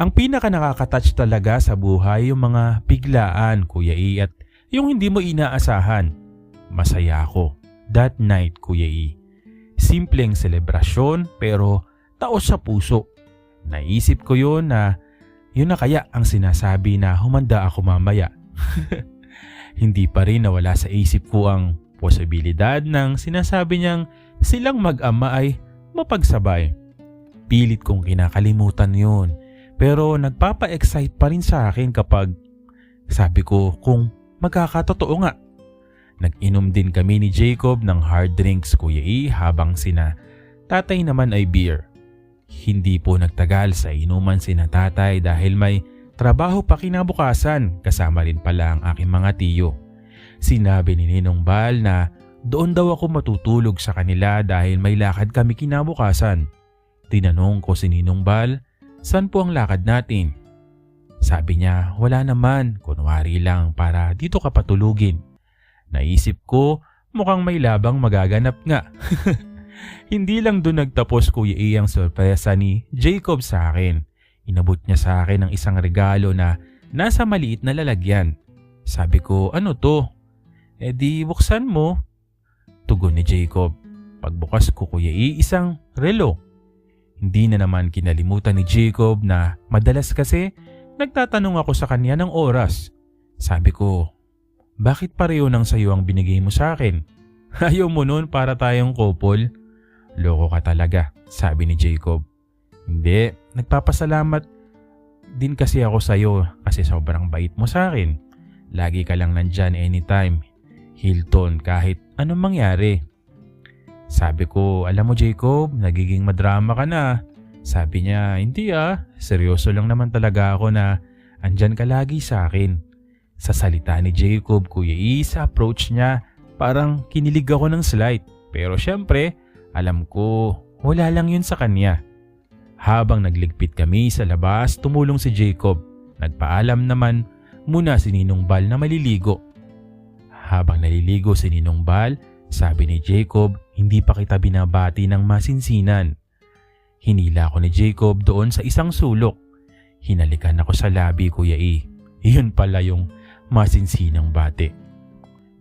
Ang pinaka nakaka-touch talaga sa buhay yung mga biglaan Kuya E at yung hindi mo inaasahan. Masaya ako that night Kuya E. Simpleng selebrasyon pero taos sa puso. Naisip ko yun na yun na kaya ang sinasabi na humanda ako mamaya. Hindi pa rin nawala sa isip ko ang posibilidad ng sinasabi niyang silang mag-ama ay mapagsabay. Pilit kong kinakalimutan yun pero nagpapa-excite pa rin sa akin kapag sabi ko kung magkakatotoo nga. Nag-inom din kami ni Jacob ng hard drinks Kuya E habang sina tatay naman ay beer. Hindi po nagtagal sa inuman sina tatay dahil may trabaho pa kinabukasan kasama rin pala ang aking mga tiyo. Sinabi ni Ninong Bal na doon daw ako matutulog sa kanila dahil may lakad kami kinabukasan. Tinanong ko si Ninong Bal, saan po ang lakad natin? Sabi niya, wala naman, kunwari lang para dito ka patulugin. Naisip ko, mukhang may labang magaganap nga. Hindi lang doon nagtapos Kuya E ang sorpresa ni Jacob sa akin. Inabot niya sa akin ng isang regalo na nasa maliit na lalagyan. Sabi ko, ano to? Di buksan mo. Tugon ni Jacob. Pagbukas ko Kuya E, isang relo. Hindi na naman kinalimutan ni Jacob na madalas kasi nagtatanong ako sa kanya ng oras. Sabi ko, bakit pareho ng sayo ang binigay mo sa akin? Ayaw mo nun para tayong couple? Loko ka talaga, sabi ni Jacob. Hindi, nagpapasalamat din kasi ako sa iyo kasi sobrang bait mo sa akin. Lagi ka lang nandyan anytime. Hilton kahit anong mangyari. Sabi ko, alam mo Jacob, nagiging madrama ka na. Sabi niya, hindi seryoso lang naman talaga ako na andyan ka lagi sa akin. Sa salita ni Jacob, Kuya E, sa approach niya, parang kinilig ako ng slight. Pero syempre, Alam ko, wala lang yun sa kanya. Habang nagligpit kami sa labas, tumulong si Jacob. Nagpaalam naman muna si Ninong Bal na maliligo. Habang naliligo si Ninong Bal, sabi ni Jacob, hindi pa kita binabati ng masinsinan. Hinila ko ni Jacob doon sa isang sulok. Hinalikan ako sa labi, Kuya E. Iyon pala yung masinsinang bati.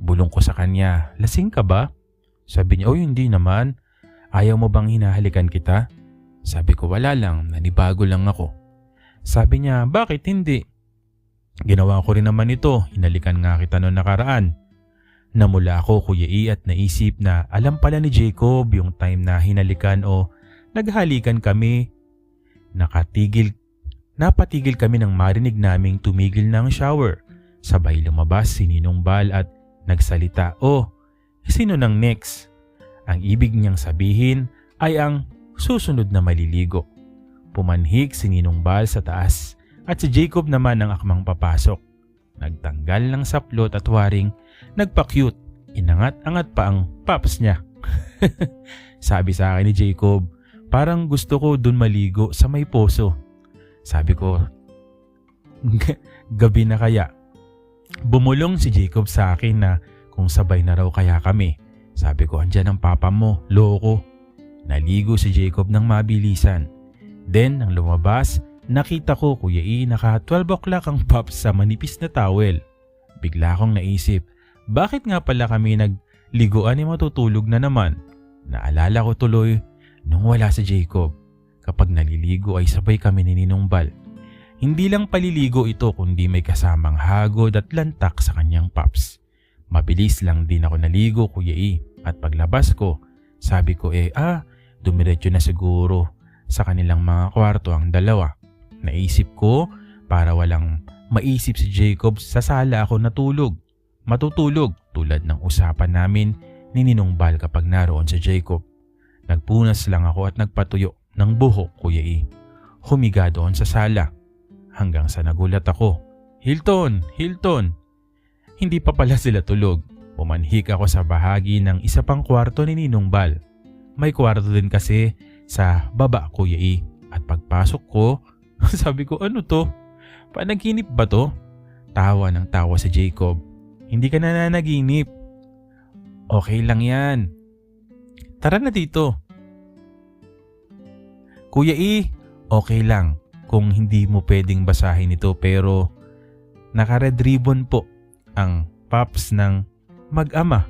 Bulong ko sa kanya, lasing ka ba? Sabi niya, oh hindi naman. Ayaw mo bang hinahalikan kita? Sabi ko, wala lang, nanibago lang ako. Sabi niya, bakit hindi? Ginawa ko rin naman ito, hinalikan nga kita noong nakaraan. Namula ako, Kuya E, at naisip na alam pala ni Jacob yung time na hinalikan o naghalikan kami. Napatigil kami nang marinig naming tumigil na ang shower. Sabay lumabas si Ninong Bal at nagsalita, oh, sino nang next? Ang ibig niyang sabihin ay ang susunod na maliligo. Pumanhik si Ninong Bal sa taas at si Jacob naman ang akmang papasok. Nagtanggal ng saplot at waring, nagpa-cute. Inangat-angat pa ang paps niya. Sabi sa akin ni Jacob, parang gusto ko dun maligo sa may poso. Sabi ko, gabi na kaya? Bumulong si Jacob sa akin na kung sabay na raw kaya kami. Sabi ko, andyan ang papa mo, loko. Naligo si Jacob ng mabilisan. Then, nang lumabas, nakita ko, Kuya E, naka 12 o'clock ang pops sa manipis na towel. Bigla akong naisip, bakit nga pala kami nagliguan ay matutulog na naman? Naalala ko tuloy nung wala si Jacob. Kapag naliligo ay sabay kami ni Ninong Bal. Hindi lang paliligo ito kundi may kasamang hagod at lantak sa kanyang pops. Mabilis lang din ako naligo, Kuya E, at paglabas ko, sabi ko dumiretso na siguro sa kanilang mga kwarto ang dalawa. Naisip ko para walang maisip si Jacob, sa sala ako matutulog tulad ng usapan namin ni Ninong Bal kapag naroon si Jacob. Nagpunas lang ako at nagpatuyo ng buhok, Kuya E. Humiga doon sa sala hanggang sa nagulat ako. Hilton! Hilton! Hindi pa pala sila tulog. Pumanhik ako sa bahagi ng isa pang kwarto ni Ninong Bal. May kwarto din kasi sa baba, Kuya E. At pagpasok ko, sabi ko, ano to? Panaginip ba to? Tawa ng tawa si Jacob. Hindi ka nananaginip. Okay lang yan. Tara na dito. Kuya E, okay lang kung hindi mo pwedeng basahin ito pero naka-red ribbon po ang pops ng mag-ama.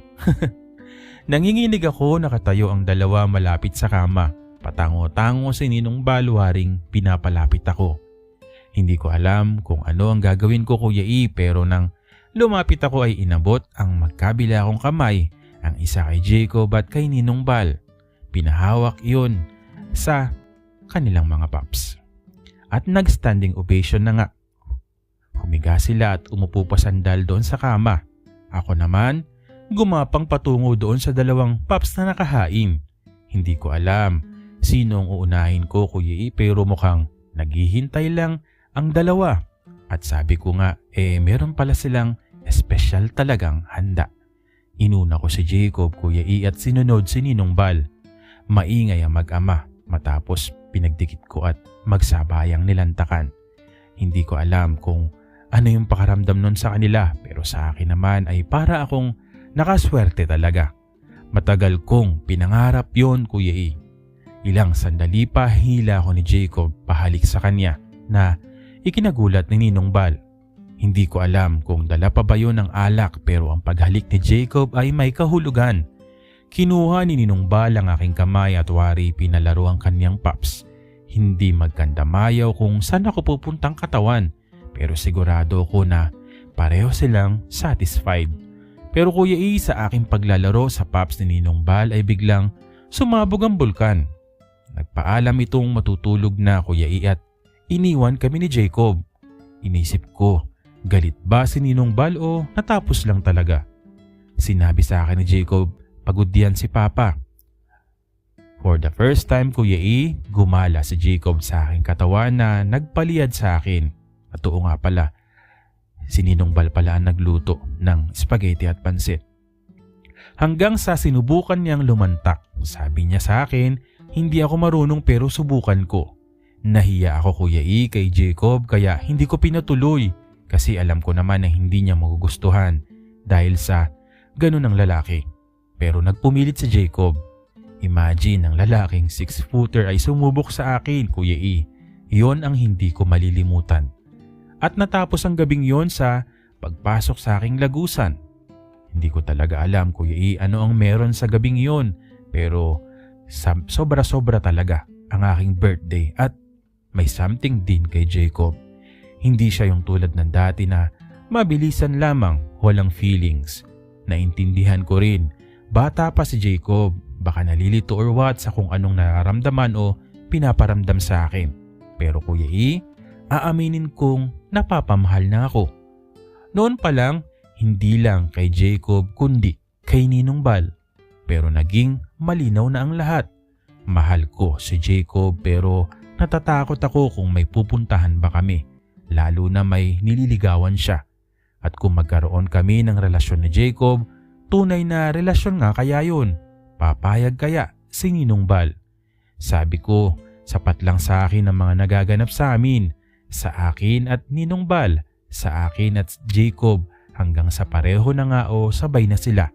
Nanginginig ako, nakatayo ang dalawa malapit sa kama. Patango-tango si Ninong Bal, waring pinapalapit ako. Hindi ko alam kung ano ang gagawin ko, Kuya E, pero nang lumapit ako ay inabot ang magkabila kong kamay, ang isa kay Jacob at kay Ninong Bal. Pinahawak iyon sa kanilang mga paps. At nag-standing ovation na nga. Humiga sila at umupo pa sandal doon sa kama. Ako naman, gumapang patungo doon sa dalawang paps na nakahain. Hindi ko alam sino ang uunahin ko, Kuya E, pero mukhang naghihintay lang ang dalawa. At sabi ko nga, meron pala silang espesyal talagang handa. Inuna ko si Jacob, Kuya E, at sinunod si Ninong Bal. Maingay ang mag-ama matapos pinagdikit ko at magsabayang nilantakan. Hindi ko alam kung ano yung pakaramdam nun sa kanila, pero sa akin naman ay para akong nakaswerte talaga. Matagal kong pinangarap yon, Kuya E. Ilang sandali pa hila ko ni Jacob pahalik sa kanya na ikinagulat ni Ninong Bal. Hindi ko alam kung dala pa ba yun ng alak, pero ang paghalik ni Jacob ay may kahulugan. Kinuha ni Ninong Bal ang aking kamay at wari pinalaro ang kanyang paps. Hindi magkandamayaw kung saan ako pupuntang katawan, pero sigurado ko na pareho silang satisfied. Pero Kuya E, sa aking paglalaro sa paps ni Ninong Bal ay biglang sumabog ang bulkan. Nagpaalam itong matutulog na, Kuya E, at iniwan kami ni Jacob. Inisip ko, galit ba si Ninong Bal o natapos lang talaga? Sinabi sa akin ni Jacob, pagod yan si Papa. For the first time, Kuya E, gumala si Jacob sa aking katawan na nagpaliyad sa akin. At oo nga pala, si Ninong Bal pala ang nagluto ng spaghetti at pansit. Hanggang sa sinubukan niyang lumantak. Sabi niya sa akin, hindi ako marunong pero subukan ko. Nahiya ako Kuya E kay Jacob kaya hindi ko pinatuloy kasi alam ko naman na hindi niya magugustuhan dahil sa ganun ang lalaki. Pero nagpumilit si Jacob. Imagine ang lalaking 6-footer ay sumubok sa akin Kuya E. Yon ang hindi ko malilimutan. At natapos ang gabing yon sa pagpasok sa aking lagusan. Hindi ko talaga alam Kuya E ano ang meron sa gabing yon pero sobra-sobra talaga ang aking birthday at may something din kay Jacob. Hindi siya yung tulad ng dati na mabilisan lamang, walang feelings. Naintindihan ko rin, bata pa si Jacob, baka nalilito or what sa kung anong nararamdaman o pinaparamdam sa akin. Pero Kuya E, aaminin kong napapamahal na ako. Noon pa lang, hindi lang kay Jacob kundi kay Ninong Bal. Pero naging malinaw na ang lahat. Mahal ko si Jacob pero natatakot ako kung may pupuntahan ba kami, lalo na may nililigawan siya. At kung magkaroon kami ng relasyon ni Jacob, tunay na relasyon nga kaya yun. Papayag kaya si Ninong Bal? Sabi ko, sapat lang sa akin ang mga nagaganap sa amin. Sa akin at Ninong Bal, sa akin at Jacob, hanggang sa pareho na nga o sabay na sila.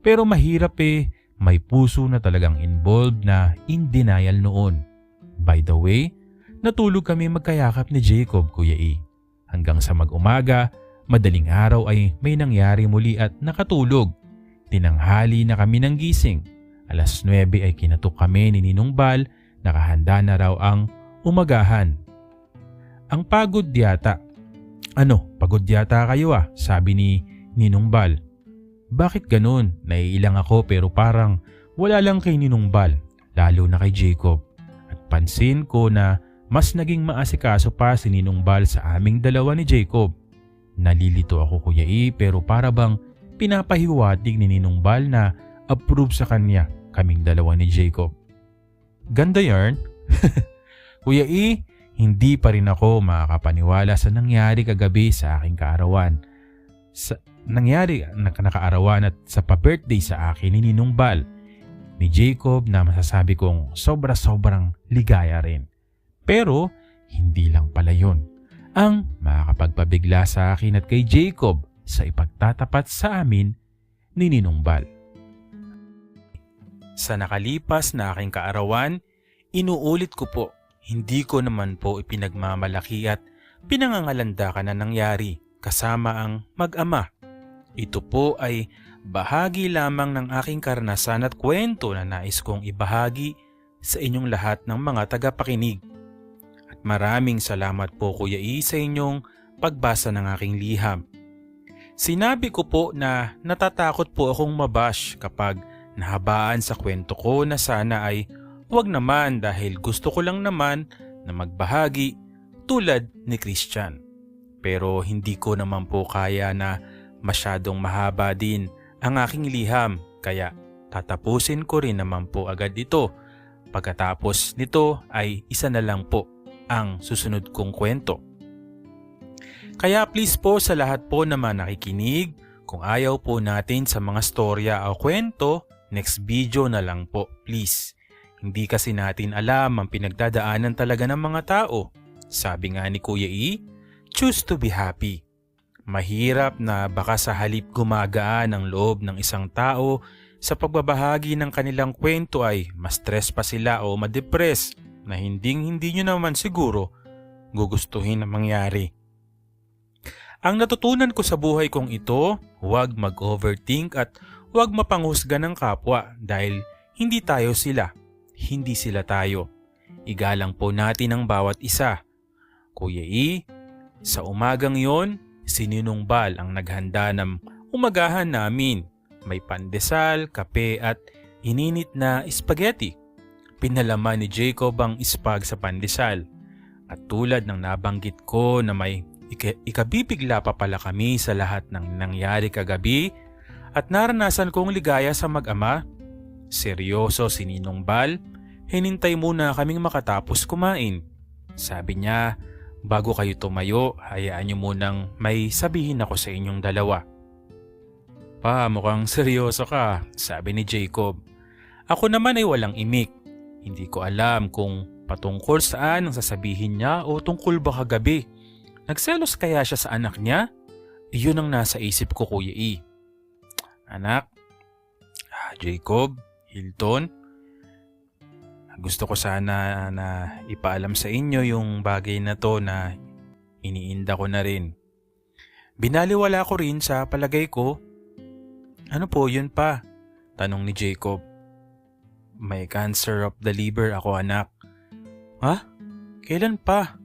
Pero mahirap may puso na talagang involved na in denial noon. By the way, natulog kami magkayakap ni Jacob Kuya E. Hanggang sa mag-umaga, madaling araw ay may nangyari muli at nakatulog. Tinanghali na kami ng gising. Alas 9 ay kinatok kami ni Ninong Bal, nakahanda na raw ang umagahan. Ang pagod yata. Ano, pagod yata kayo sabi ni Ninong Bal. Bakit ganun? Naiilang ako pero parang wala lang kay Ninong Bal, lalo na kay Jacob. At pansin ko na mas naging maasikaso pa si Ninong Bal sa aming dalawa ni Jacob. Nalilito ako Kuya E pero para bang pinapahiwatig ni Ninong Bal na approve sa kanya kaming dalawa ni Jacob. Ganda yarn? Kuya E, hindi pa rin ako makakapaniwala sa nangyari kagabi sa aking kaarawan. Nangyari na nakaarawan at sa pa-birthday sa akin ni Ninong Bal ni Jacob na masasabi kong sobra-sobrang ligaya rin. Pero hindi lang pala yun ang makakapagpabigla sa akin at kay Jacob sa ipagtatapat sa amin ni Ninong Bal. Sa nakalipas na aking kaarawan, inuulit ko po, hindi ko naman po ipinagmamalaki at pinangangalanda ka na nangyari kasama ang mag-ama. Ito po ay bahagi lamang ng aking karanasan at kwento na nais kong ibahagi sa inyong lahat ng mga tagapakinig. At maraming salamat po Kuya E sa inyong pagbasa ng aking liham. Sinabi ko po na natatakot po akong mabash kapag nahabaan sa kwento ko na sana ay wag naman dahil gusto ko lang naman na magbahagi tulad ni Christian. Pero hindi ko naman po kaya na masyadong mahaba din ang aking liham kaya tatapusin ko rin naman po agad ito. Pagkatapos nito ay isa na lang po ang susunod kong kwento. Kaya please po sa lahat po naman nakikinig, kung ayaw po natin sa mga storya o kwento, next video na lang po please. Hindi kasi natin alam ang pinagdadaanan talaga ng mga tao. Sabi nga ni Kuya E, choose to be happy. Mahirap na baka sa halip gumagaan ang loob ng isang tao sa pagbabahagi ng kanilang kwento ay ma-stress pa sila o ma-depress na hindi nyo naman siguro gugustuhin na mangyari. Ang natutunan ko sa buhay kong ito, huwag mag-overthink at huwag mapanghusga ng kapwa dahil hindi tayo sila, hindi sila tayo. Igalang po natin ang bawat isa. Kuya E, sa umagang yon, si Ninong Bal ang naghanda ng umagahan namin. May pandesal, kape at ininit na spaghetti. Pinalaman ni Jacob ang ispag sa pandesal. At tulad ng nabanggit ko na may ikabibigla pa pala kami sa lahat ng nangyari kagabi at naranasan kong ligaya sa mag-ama, seryoso si Ninong Bal, hinintay muna kaming makatapos kumain. Sabi niya, bago kayo tumayo, hayaan niyo munang may sabihin ako sa inyong dalawa. Pa, mukhang seryoso ka, sabi ni Jacob. Ako naman ay walang imik. Hindi ko alam kung patungkol saan ang sasabihin niya o tungkol ba kagabi. Nagselos kaya siya sa anak niya? Iyon ang nasa isip ko, Kuya E. Anak, Jacob, Hilton, gusto ko sana na ipaalam sa inyo yung bagay na to na iniinda ko na rin. Binaliwala ko rin sa palagay ko. Ano po yun pa? Tanong ni Jacob. May cancer of the liver ako, anak. Ha? Kailan pa?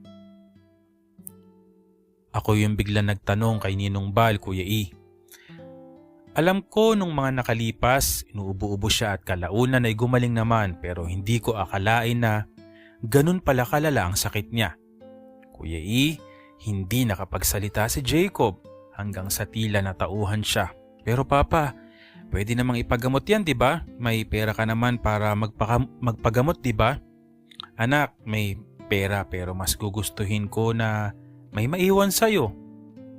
Ako yung bigla nagtanong kay Ninong Bal, Kuya E. Alam ko nung mga nakalipas, inuubo-ubo siya at kalaunan ay gumaling naman pero hindi ko akalain na ganun pala kalala ang sakit niya. Kuya E, hindi nakapagsalita si Jacob hanggang sa tila natauhan siya. Pero Papa, pwede namang ipagamot yan, di ba? May pera ka naman para magpagamot, di ba? Anak, may pera pero mas gugustuhin ko na may maiwan sa'yo.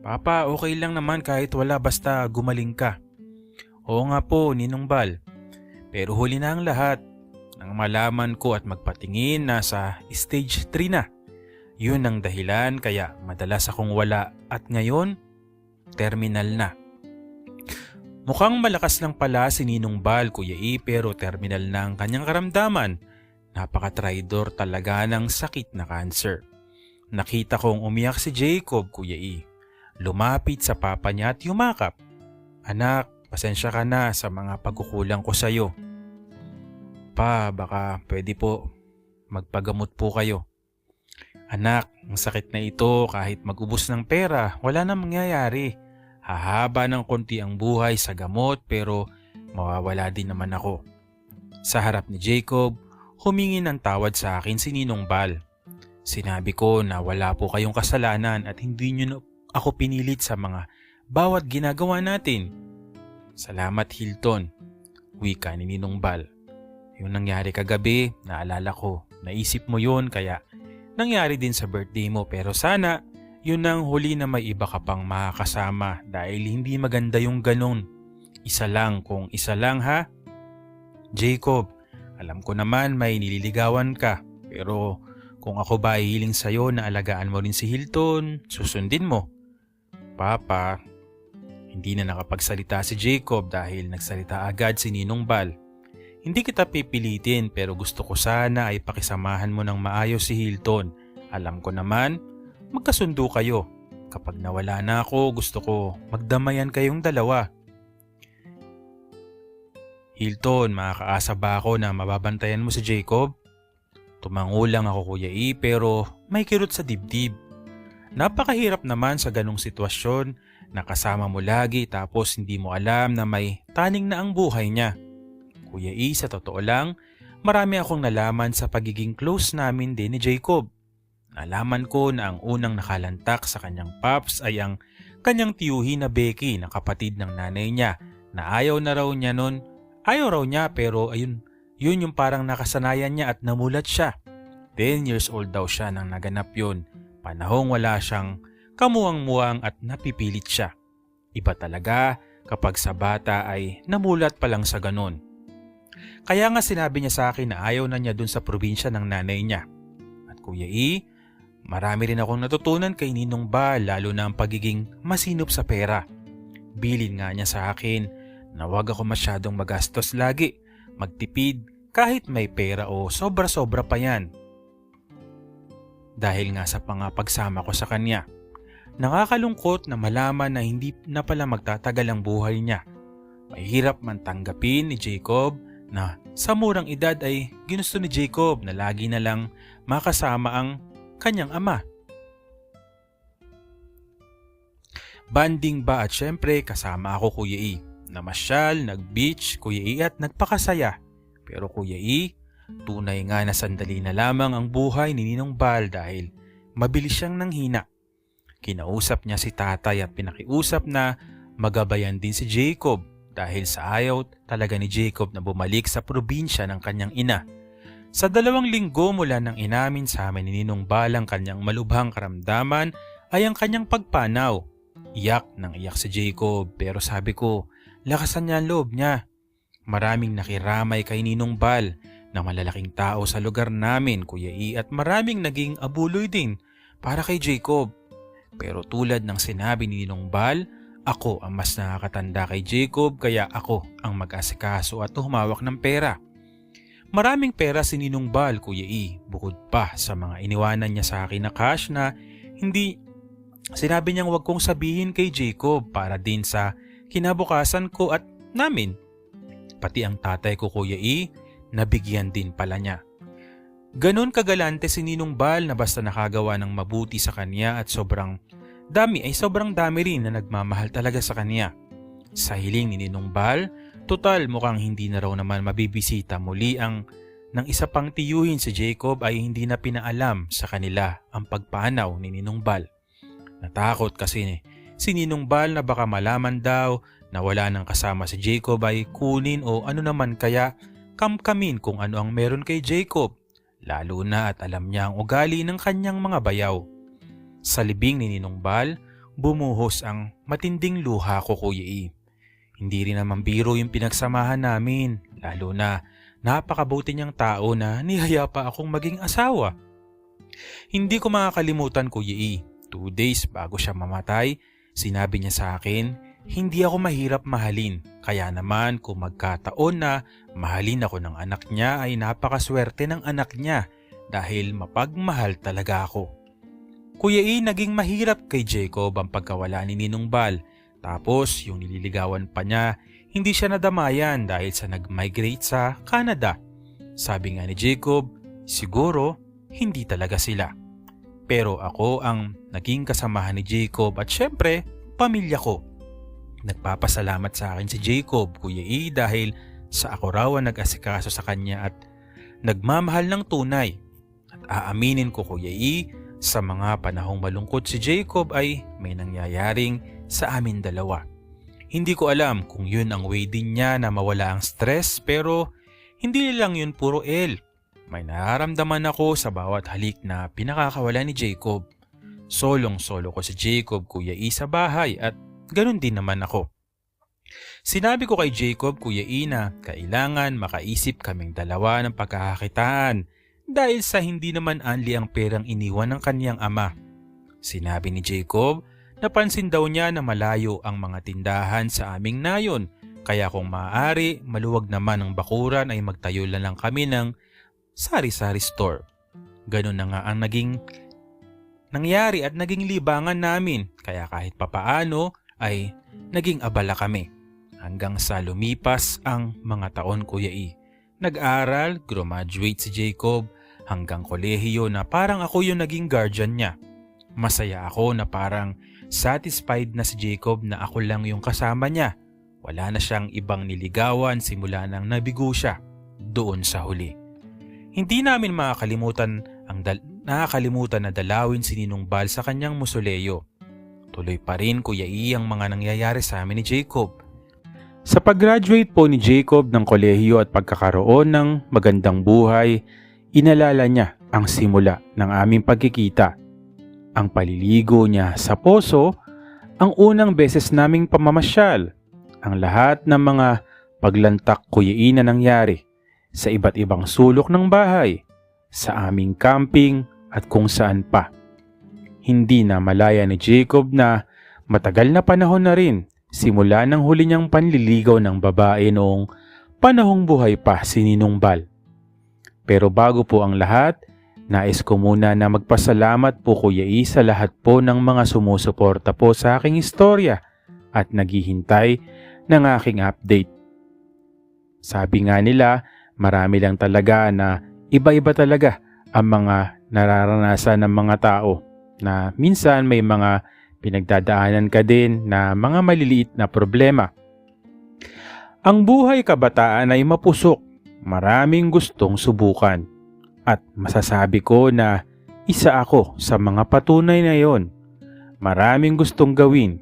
Papa, okay lang naman kahit wala basta gumaling ka. Oo nga po, Ninong Bal. Pero huli na ang lahat. Nang malaman ko at magpatingin na sa stage 3 na. Yun ang dahilan kaya madalas akong wala at ngayon, terminal na. Mukhang malakas lang pala si Ninong Bal, Kuya E, pero terminal na ang kanyang karamdaman. Napaka-traidor talaga ng sakit na cancer. Nakita kong umiyak si Jacob, Kuya E. Lumapit sa papa niya at yumakap. Anak, pasensya ka na sa mga pagkukulang ko sa'yo. Pa, baka pwede po magpagamot po kayo. Anak, ang sakit na ito kahit magubos ng pera, wala na mangyayari. Hahaba ng konti ang buhay sa gamot pero mawawala din naman ako. Sa harap ni Jacob, humingi ng tawad sa akin si Ninong Bal. Sinabi ko na wala po kayong kasalanan at hindi niyo ako pinilit sa mga bawat ginagawa natin. Salamat, Hilton, wika ni Ninong Bal. Yung nangyari kagabi, naalala ko. Naisip mo yun kaya nangyari din sa birthday mo pero sana yun ang huli na may iba ka pang makakasama dahil hindi maganda yung ganun. Isa lang kung isa lang ha. Jacob, alam ko naman may nililigawan ka pero kung ako ba ay hiling sa'yo na alagaan mo rin si Hilton, susundin mo. Papa, hindi na nakapagsalita si Jacob dahil nagsalita agad si Ninong Bal. Hindi kita pipilitin pero gusto ko sana ay pakisamahan mo ng maayos si Hilton. Alam ko naman, magkasundo kayo. Kapag nawala na ako, gusto ko magdamayan kayong dalawa. Hilton, makakaasa ba ako na mababantayan mo si Jacob? Tumangulang ako, Kuya E, pero may kirot sa dibdib. Napakahirap naman sa ganong sitwasyon na kasama mo lagi tapos hindi mo alam na may taning na ang buhay niya. Kuya E, sa totoo lang, marami akong nalaman sa pagiging close namin din ni Jacob. Nalaman ko na ang unang nakalantak sa kanyang paps ay ang kanyang tiyuhin na Becky na kapatid ng nanay niya na ayaw na raw niya nun. Ayaw raw niya pero ayun, yun yung parang nakasanayan niya at namulat siya. 10 years old daw siya nang naganap yun. Panahong wala siyang kamuwang-muwang at napipilit siya. Iba talaga kapag sa bata ay namulat pa lang sa ganon. Kaya nga sinabi niya sa akin na ayaw na niya dun sa probinsya ng nanay niya. At Kuya E, marami rin akong natutunan kay Ninong Bal lalo na ang pagiging masinop sa pera. Bilin nga niya sa akin na huwag ako masyadong magastos lagi, magtipid kahit may pera o sobra-sobra pa yan. Dahil nga sa pagsama ko sa kanya. Nakakalungkot na malaman na hindi na pala magtatagal ang buhay niya. Mahirap man tanggapin ni Jacob na sa murang edad ay ginusto ni Jacob na lagi na lang makasama ang kanyang ama. Banding ba at syempre kasama ako, Kuya E. Namasyal, nag-beach, Kuya E, at nagpakasaya. Pero Kuya E, tunay nga na sandali na lamang ang buhay ni Ninong Bal dahil mabilis siyang nanghina. Kinausap niya si tatay at pinakiusap na magabayan din si Jacob dahil sa ayaw talaga ni Jacob na bumalik sa probinsya ng kanyang ina. Sa 2 linggo mula nang inamin sa amin ni Ninong Bal ang kanyang malubhang karamdaman ay ang kanyang pagpanaw. Iyak nang iyak si Jacob pero sabi ko, lakasan niya ang loob niya. Maraming nakiramay kay Ninong Bal na malalaking tao sa lugar namin, Kuya E, at maraming naging abuloy din para kay Jacob. Pero tulad ng sinabi ni Ninong Bal, ako ang mas nakakatanda kay Jacob kaya ako ang mag-asikaso at humawak ng pera. Maraming pera si Ninong Bal, Kuya E, bukod pa sa mga iniwanan niya sa akin na cash na hindi sinabi niyang wag kong sabihin kay Jacob para din sa kinabukasan ko at namin. Pati ang tatay ko, Kuya E, nabigyan din pala niya. Ganon kagalante si Ninong Bal na basta nakagawa ng mabuti sa kanya at sobrang dami rin na nagmamahal talaga sa kanya. Sa hiling ni Ninong Bal, total mukhang hindi na raw naman mabibisita muli ang nang isa pang tiyuhin si Jacob ay hindi na pinaalam sa kanila ang pagpanaw ni Ninong Bal. Natakot kasi si Ninong Bal na baka malaman daw na wala nang kasama si Jacob ay kunin o ano naman kaya kamkamin kung ano ang meron kay Jacob, lalo na at alam niya ang ugali ng kanyang mga bayaw. Sa libing ni Ninong Bal, bumuhos ang matinding luha ko, Kuya E. Hindi rin naman biro yung pinagsamahan namin, lalo na napakabuti niyang tao na nihaya pa akong maging asawa. Hindi ko makakalimutan, Kuya E. 2 days bago siya mamatay, sinabi niya sa akin, hindi ako mahirap mahalin, kaya naman kung magkataon na mahalin ako ng anak niya ay napakaswerte ng anak niya dahil mapagmahal talaga ako. Kuya E, naging mahirap kay Jacob ang pagkawala ni Ninong Bal, tapos yung nililigawan pa niya, hindi siya nadamayan dahil sa nag-migrate sa Canada. Sabi nga ni Jacob, siguro hindi talaga sila. Pero ako ang naging kasamahan ni Jacob at syempre, pamilya ko. Nagpapasalamat sa akin si Jacob, Kuya E, dahil sa ako raw ang nag-asikaso sa kanya at nagmamahal ng tunay. At aaminin ko, Kuya E, sa mga panahong malungkot si Jacob ay may nangyayaring sa amin dalawa. Hindi ko alam kung yun ang way din niya na mawala ang stress pero hindi lang yun puro L. May nararamdaman ako sa bawat halik na pinakakawala ni Jacob. Solong-solo ko si Jacob, Kuya E, sa bahay at ganun din naman ako. Sinabi ko kay Jacob, Kuya E, na kailangan makaisip kaming dalawa ng pagkakakitaan dahil sa hindi naman anli ang perang iniwan ng kaniyang ama. Sinabi ni Jacob, napansin daw niya na malayo ang mga tindahan sa aming nayon kaya kung maaari maluwag naman ang bakuran ay magtayo lang kami ng sari-sari store. Ganun na nga ang naging nangyari at naging libangan namin kaya kahit papaano ay naging abala kami. Hanggang sa lumipas ang mga taon, Kuya E. Nag-aral, graduate si Jacob hanggang kolehiyo na parang ako yung naging guardian niya. Masaya ako na parang satisfied na si Jacob na ako lang yung kasama niya. Wala na siyang ibang niligawan simula nang nabigo siya doon sa huli. Hindi namin nakakalimutan na dalawin si Ninong Bal sa kanyang mausoleo. Tuloy pa rin, Kuya E, ang mga nangyayari sa amin ni Jacob. Sa pag-graduate po ni Jacob ng kolehiyo at pagkakaroon ng magandang buhay, inalala niya ang simula ng aming pagkikita. Ang paliligo niya sa poso, ang unang beses naming pamamasyal, ang lahat ng mga paglantak, Kuya E, na nangyari sa iba't ibang sulok ng bahay, sa aming camping at kung saan pa. Hindi na malaya ni Jacob na matagal na panahon na rin simula ng huli niyang panliligaw ng babae noong panahong buhay pa si Ninong Bal. Pero bago po ang lahat, nais ko muna na magpasalamat po, Kuya E, sa lahat po ng mga sumusuporta po sa aking istorya at naghihintay ng aking update. Sabi nga nila, marami lang talaga na iba-iba talaga ang mga nararanasan ng mga tao. Na minsan may mga pinagdadaanan ka din na mga maliliit na problema. Ang buhay kabataan ay mapusok, maraming gustong subukan. At masasabi ko na isa ako sa mga patunay na yon. Maraming gustong gawin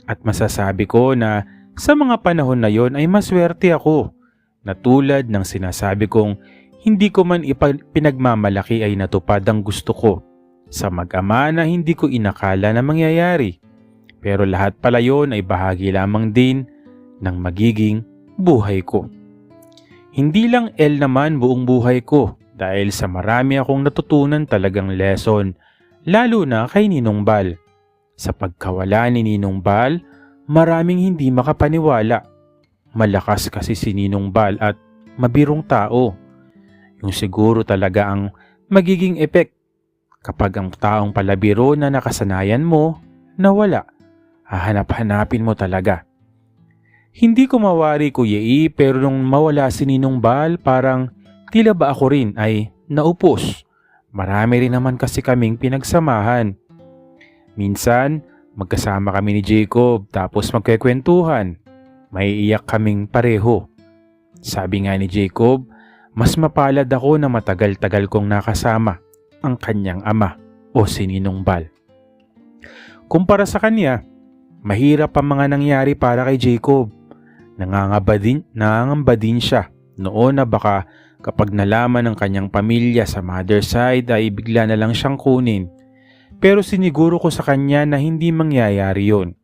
at masasabi ko na sa mga panahon na yon ay maswerte ako. Na tulad ng sinasabi kong hindi ko man pinagmamalaki ay natupad ang gusto ko. Sa mag-ama na hindi ko inakala na mangyayari. Pero lahat pala yon ay bahagi lamang din ng magiging buhay ko. Hindi lang L naman buong buhay ko dahil sa marami akong natutunan talagang lesson, lalo na kay Ninong Bal. Sa pagkawala ni Ninong Bal, maraming hindi makapaniwala. Malakas kasi si Ninong Bal at mabirong tao. Yung siguro talaga ang magiging epek kapag ang taong palabiro na nakasanayan mo, nawala. Hahanap-hanapin mo talaga. Hindi ko mawari Kuya E, pero nung mawala si Ninong Bal, parang tila ba ako rin ay naupos. Marami rin naman kasi kaming pinagsamahan. Minsan, magkasama kami ni Jacob tapos magkikwentuhan. May iyak kaming pareho. Sabi nga ni Jacob, mas mapalad ako na matagal-tagal kong nakasama ang kanyang ama o si Ninong Bal. Kumpara sa kanya, mahirap ang mga nangyari para kay Jacob. Nangangamba din siya noon na baka kapag nalaman ng kanyang pamilya sa mother side ay bigla na lang siyang kunin. Pero siniguro ko sa kanya na hindi mangyayari yon.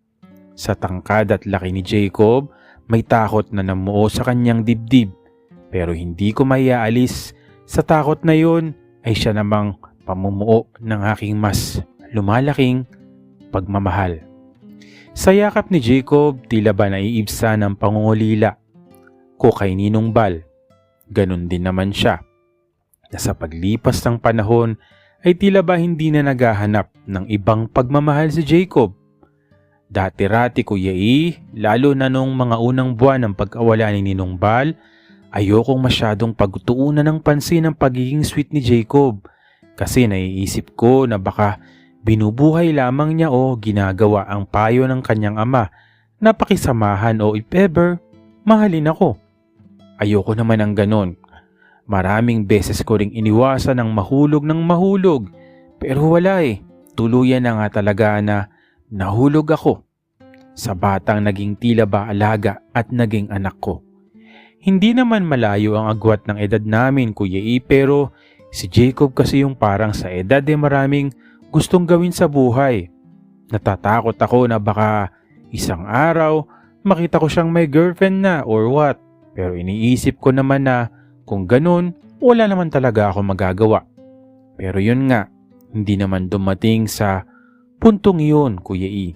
Sa tangkad at laki ni Jacob, may takot na namuo sa kanyang dibdib. Pero hindi ko maiaalis sa takot na yon ay siya namang pamumuo ng aking mas lumalaking pagmamahal. Sa yakap ni Jacob, tila ba naiibsa ng pangungulila ko kay Ninong Bal. Ganon din naman siya, na sa paglipas ng panahon ay tila ba hindi na naghahanap ng ibang pagmamahal si Jacob. Dati-rati Kuya E, lalo na nung mga unang buwan ng pag-awala ni Ninong Bal, ayokong masyadong pagtuunan ng pansin ang pagiging sweet ni Jacob kasi naiisip ko na baka binubuhay lamang niya o ginagawa ang payo ng kanyang ama na pakisamahan o if ever, mahalin ako. Ayoko naman ang ganon. Maraming beses ko ring iniwasan ng mahulog pero wala eh. Tuluyan na nga talaga na nahulog ako sa batang naging tila ba alaga at naging anak ko. Hindi naman malayo ang agwat ng edad namin Kuya E, pero si Jacob kasi yung parang sa edad maraming gustong gawin sa buhay. Natatakot ako na baka isang araw makita ko siyang may girlfriend na or what. Pero iniisip ko naman na kung ganun, wala naman talaga ako magagawa. Pero yun nga, hindi naman dumating sa puntong yun, Kuya E.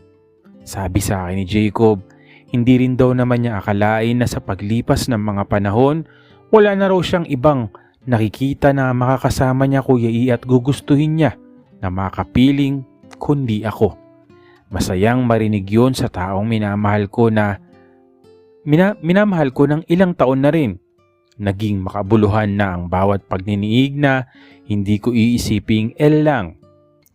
Sabi sa akin ni Jacob, hindi rin daw naman niya akalain na sa paglipas ng mga panahon, wala na raw siyang ibang nakikita na makakasama niya Kuya E at gugustuhin niya na makapiling kundi ako. Masayang marinig yun sa taong minamahal ko na minamahal ko ng ilang taon na rin. Naging makabuluhan na ang bawat pagniniig na hindi ko iisiping L lang.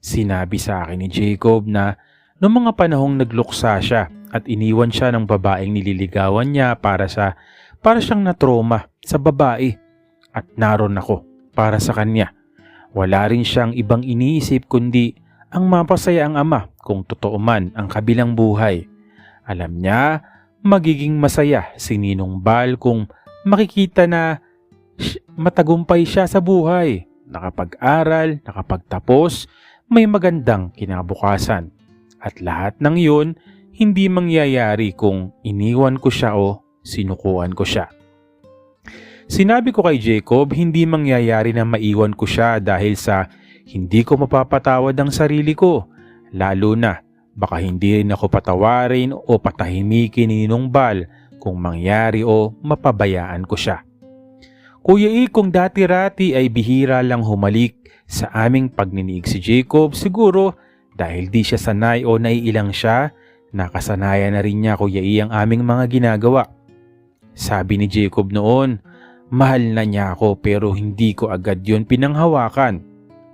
Sinabi sa akin ni Jacob na noong mga panahong nagluksa siya at iniwan siya ng babaeng nililigawan niya para siyang natroma sa babae at naroon ako para sa kanya. Wala rin siyang ibang iniisip kundi ang mapasaya ang ama kung totoo man ang kabilang buhay. Alam niya magiging masaya si Ninong Bal kung makikita na matagumpay siya sa buhay, nakapag-aral, nakapagtapos, may magandang kinabukasan. At lahat ng yun hindi mangyayari kung iniwan ko siya o sinukuan ko siya. Sinabi ko kay Jacob, hindi mangyayari na maiwan ko siya dahil sa hindi ko mapapatawad ang sarili ko. Lalo na, baka hindi rin ako patawarin o patahimikin ni Ninong Bal kung mangyari o mapabayaan ko siya. Kuya E, kung dati-rati ay bihira lang humalik sa aming pagninig si Jacob, siguro dahil di siya sanay o naiilang siya, nakasanayan na rin niya Kuya E ang aming mga ginagawa. Sabi ni Jacob noon, mahal na niya ako pero hindi ko agad yun pinanghawakan.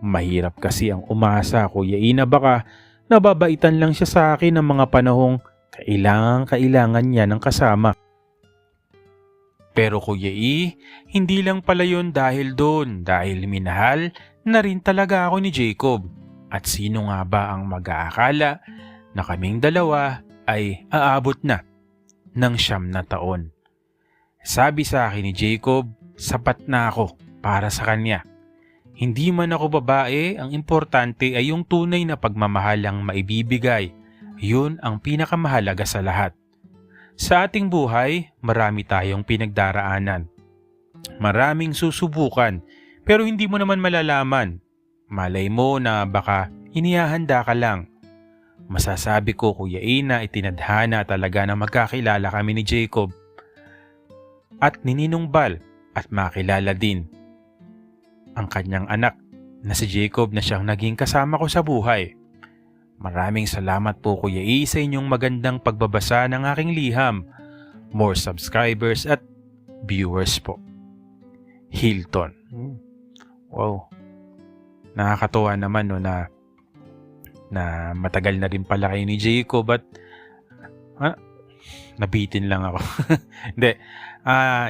Mahirap kasi ang umasa Kuya E na baka nababaitan lang siya sa akin ng mga panahong kailangan niya ng kasama. Pero Kuya E, hindi lang pala yun dahil doon, dahil minahal na rin talaga ako ni Jacob. At sino nga ba ang mag-aakala na kaming dalawa ay aabot na ng 9 na taon. Sabi sa akin ni Jacob, sapat na ako para sa kanya. Hindi man ako babae, ang importante ay yung tunay na pagmamahal ang maibibigay. Yun ang pinakamahalaga sa lahat. Sa ating buhay, marami tayong pinagdaraanan. Maraming susubukan, pero hindi mo naman malalaman. Malay mo na baka inihahanda ka lang. Masasabi ko, Kuya A, na itinadhana talaga na magkakilala kami ni Jacob at ni Ninong Bal at makilala din ang kanyang anak na si Jacob na siyang naging kasama ko sa buhay. Maraming salamat po, Kuya A, sa inyong magandang pagbabasa ng aking liham. More subscribers at viewers po. Hilton. Wow. Nakakatuwa naman no, na matagal na rin pala kayo ni Jacob at nabitin lang ako. Hindi.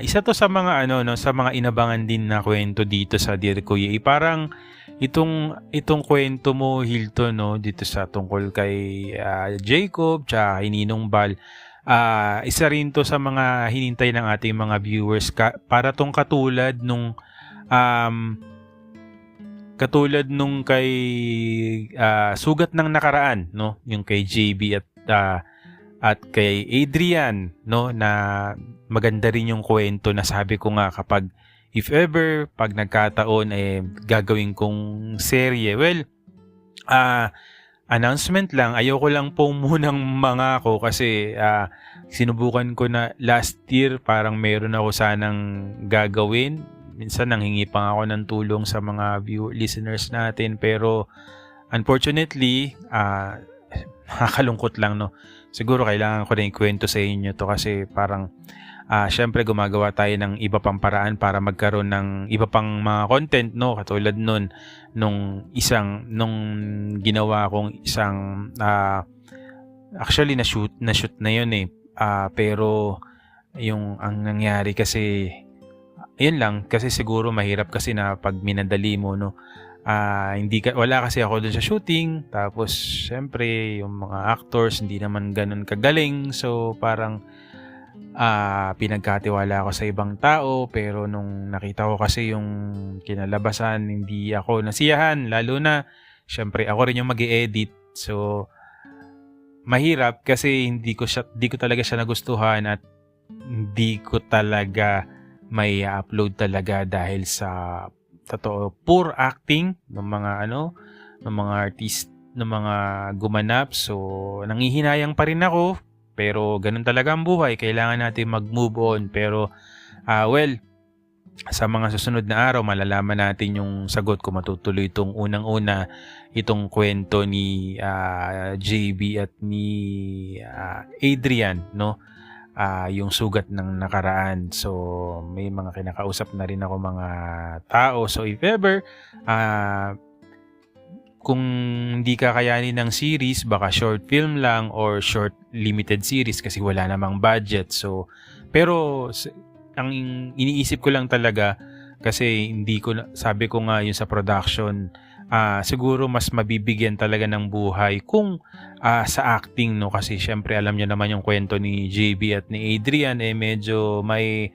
Isa to sa mga sa mga inabangan din na kwento dito sa Dear Kuya A. Parang itong kwento mo, Hilton, no, dito sa tungkol kay Jacob tsaka kay Ninong Bal. Isa rin to sa mga hinintay ng ating mga viewers para tong katulad nung kay Sugat ng Nakaraan, no, yung kay JB at kay Adrian, no, na maganda rin yung kwento na sabi ko nga kapag if ever pag nagkataon gagawin kong serye. Well, announcement lang, ayoko lang po munang mangako kasi sinubukan ko na last year, parang meron ako sanang gagawin. Minsan nanghingi pa ako ng tulong sa mga listeners natin, pero unfortunately, nakakalungkot lang, no. Siguro kailangan ko na ikwento sa inyo to kasi parang syempre gumagawa tayo ng iba pang paraan para magkaroon ng iba pang mga content, no, katulad nung ginawa kong isang actually na-shoot na yun pero yung ang nangyari kasi yun lang, kasi siguro mahirap kasi na pag minadali mo, no, wala kasi ako dun sa shooting, tapos syempre yung mga actors hindi naman ganun kagaling, so parang pinagkatiwala ako sa ibang tao, pero nung nakita ko kasi yung kinalabasan, hindi ako nasiyahan, lalo na syempre ako rin yung mag-i-edit, so mahirap kasi hindi ko talaga siya nagustuhan at hindi ko talaga may upload talaga dahil sa totoo poor acting ng mga ng mga artist, ng mga gumanap. So nanghihinayang pa rin ako, pero ganun talaga ang buhay, kailangan natin mag-move on. Pero well, sa mga susunod na araw malalaman natin yung sagot kung matutuloy itong unang-una itong kwento ni JB at ni Adrian, no, yung Sugat ng Nakaraan. So may mga kinakausap na rin ako mga tao, so if ever kung hindi kakayanin ng series, baka short film lang or short limited series kasi wala namang budget. So pero ang iniisip ko lang talaga, kasi sabi ko nga yun sa production, siguro mas mabibigyan talaga ng buhay kung sa acting, no, kasi syempre alam niyo naman yung kwento ni JB at ni Adrian medyo may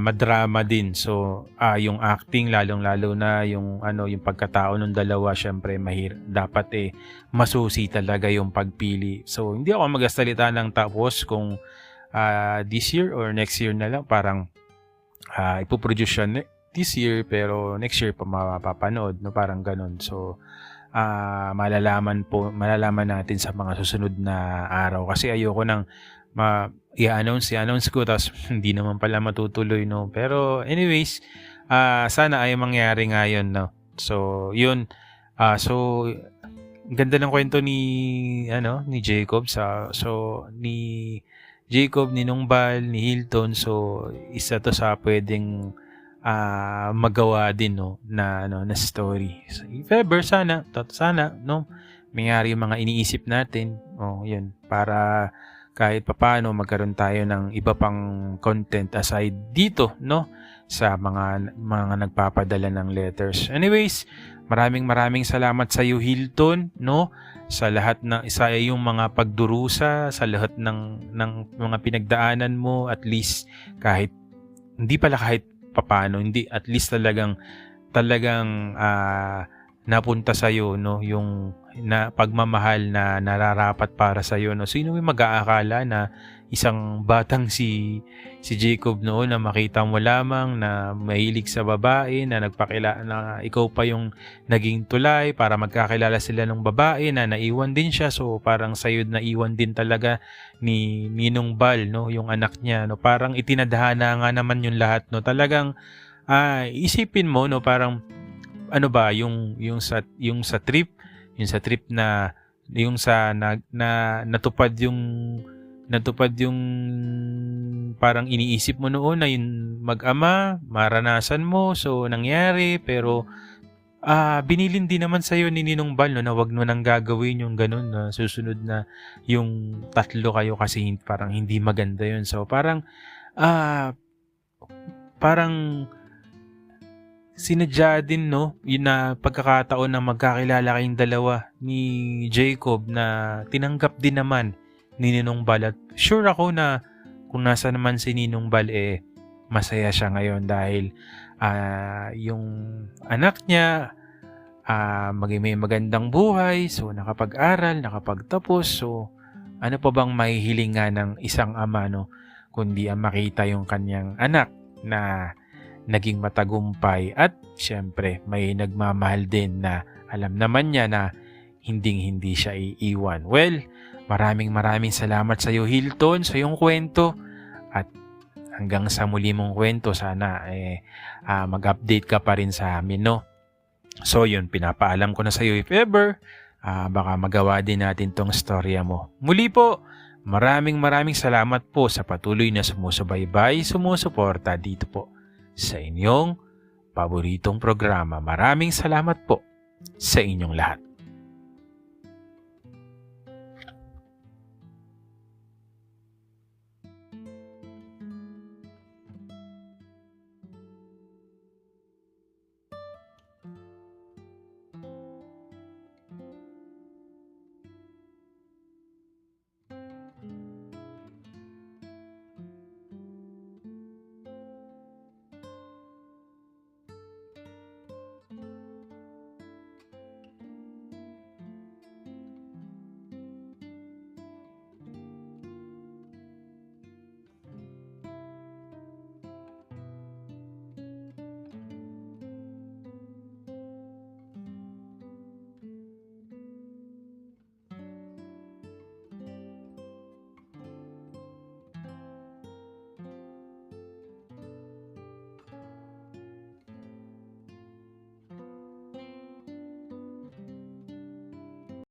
madrama din. So yung acting, lalong-lalo na yung yung pagkatao ng dalawa, syempre dapat masusi talaga yung pagpili. So hindi ako magasalita ng tapos kung this year or next year na lang, parang ipoproduce siya this year pero next year pa mapapanood, no, parang ganun. So malalaman natin sa mga susunod na araw, kasi ayoko nang i-announce ko tapos hindi naman pala matutuloy, no. Pero anyways, sana ay mangyari ngayon, no. So yun, so ganda ng kwento ni Jacob, ni Jacob, Ninong Bal, ni Hilton. So isa to sa pwedeng magawa din, no, na story. So, if ever sana, no, mangyari yung mga iniisip natin, yun, para kahit papaano magkaroon tayo ng iba pang content aside dito, no, sa mga nagpapadala ng letters. Anyways, maraming salamat sa iyo, Hilton, no, sa lahat isa yung mga pagdurusa, sa lahat ng mga pinagdaanan mo, at least kahit papano, hindi, at least talagang napunta sa iyo, no, yung na pagmamahal na nararapat para sa iyo, no. Sino may mag-aakala na isang batang si Jacob noon na makita mo lamang na mahilig sa babae, na na ikaw pa yung naging tulay para magkakilala sila ng babae, na naiwan din siya, so parang sa'yo naiwan din talaga ni Ninong Bal, no, yung anak niya, no. Parang itinadhana nga naman yung lahat, no. Talagang isipin mo, no, parang ano ba yung sa trip na yung sa natupad yung parang iniisip mo noon na yung mag-ama, maranasan mo, so nangyari, pero binilin din naman sa'yo ni Ninong Bal, no, na wag mo nang gagawin yung ganun, na susunod na yung tatlo kayo kasi parang hindi maganda yun. So parang sinadya din, no, yun na pagkakataon na magkakilala kayong dalawa ni Jacob, na tinanggap din naman ni Ninong Bal. At sure ako na kung nasa naman si Ninong Bal, masaya siya ngayon dahil yung anak niya may magandang buhay, so nakapag-aral, nakapagtapos. So ano pa bang mahihilingan ng isang ama, no, kundi ang makita yung kanyang anak na naging matagumpay, at syempre may nagmamahal din na alam naman niya na hindi siya iiwan. Well, maraming salamat sa iyo, Hilton, sa iyong kwento, at hanggang sa muli mong kwento, sana mag-update ka pa rin sa amin, no. So yun, pinapaalam ko na sa iyo, if ever baka magawa din natin tong storya mo. Muli po, maraming salamat po sa patuloy na sumusubaybay, sumusuporta dito po sa inyong paboritong programa. Maraming salamat po sa inyong lahat.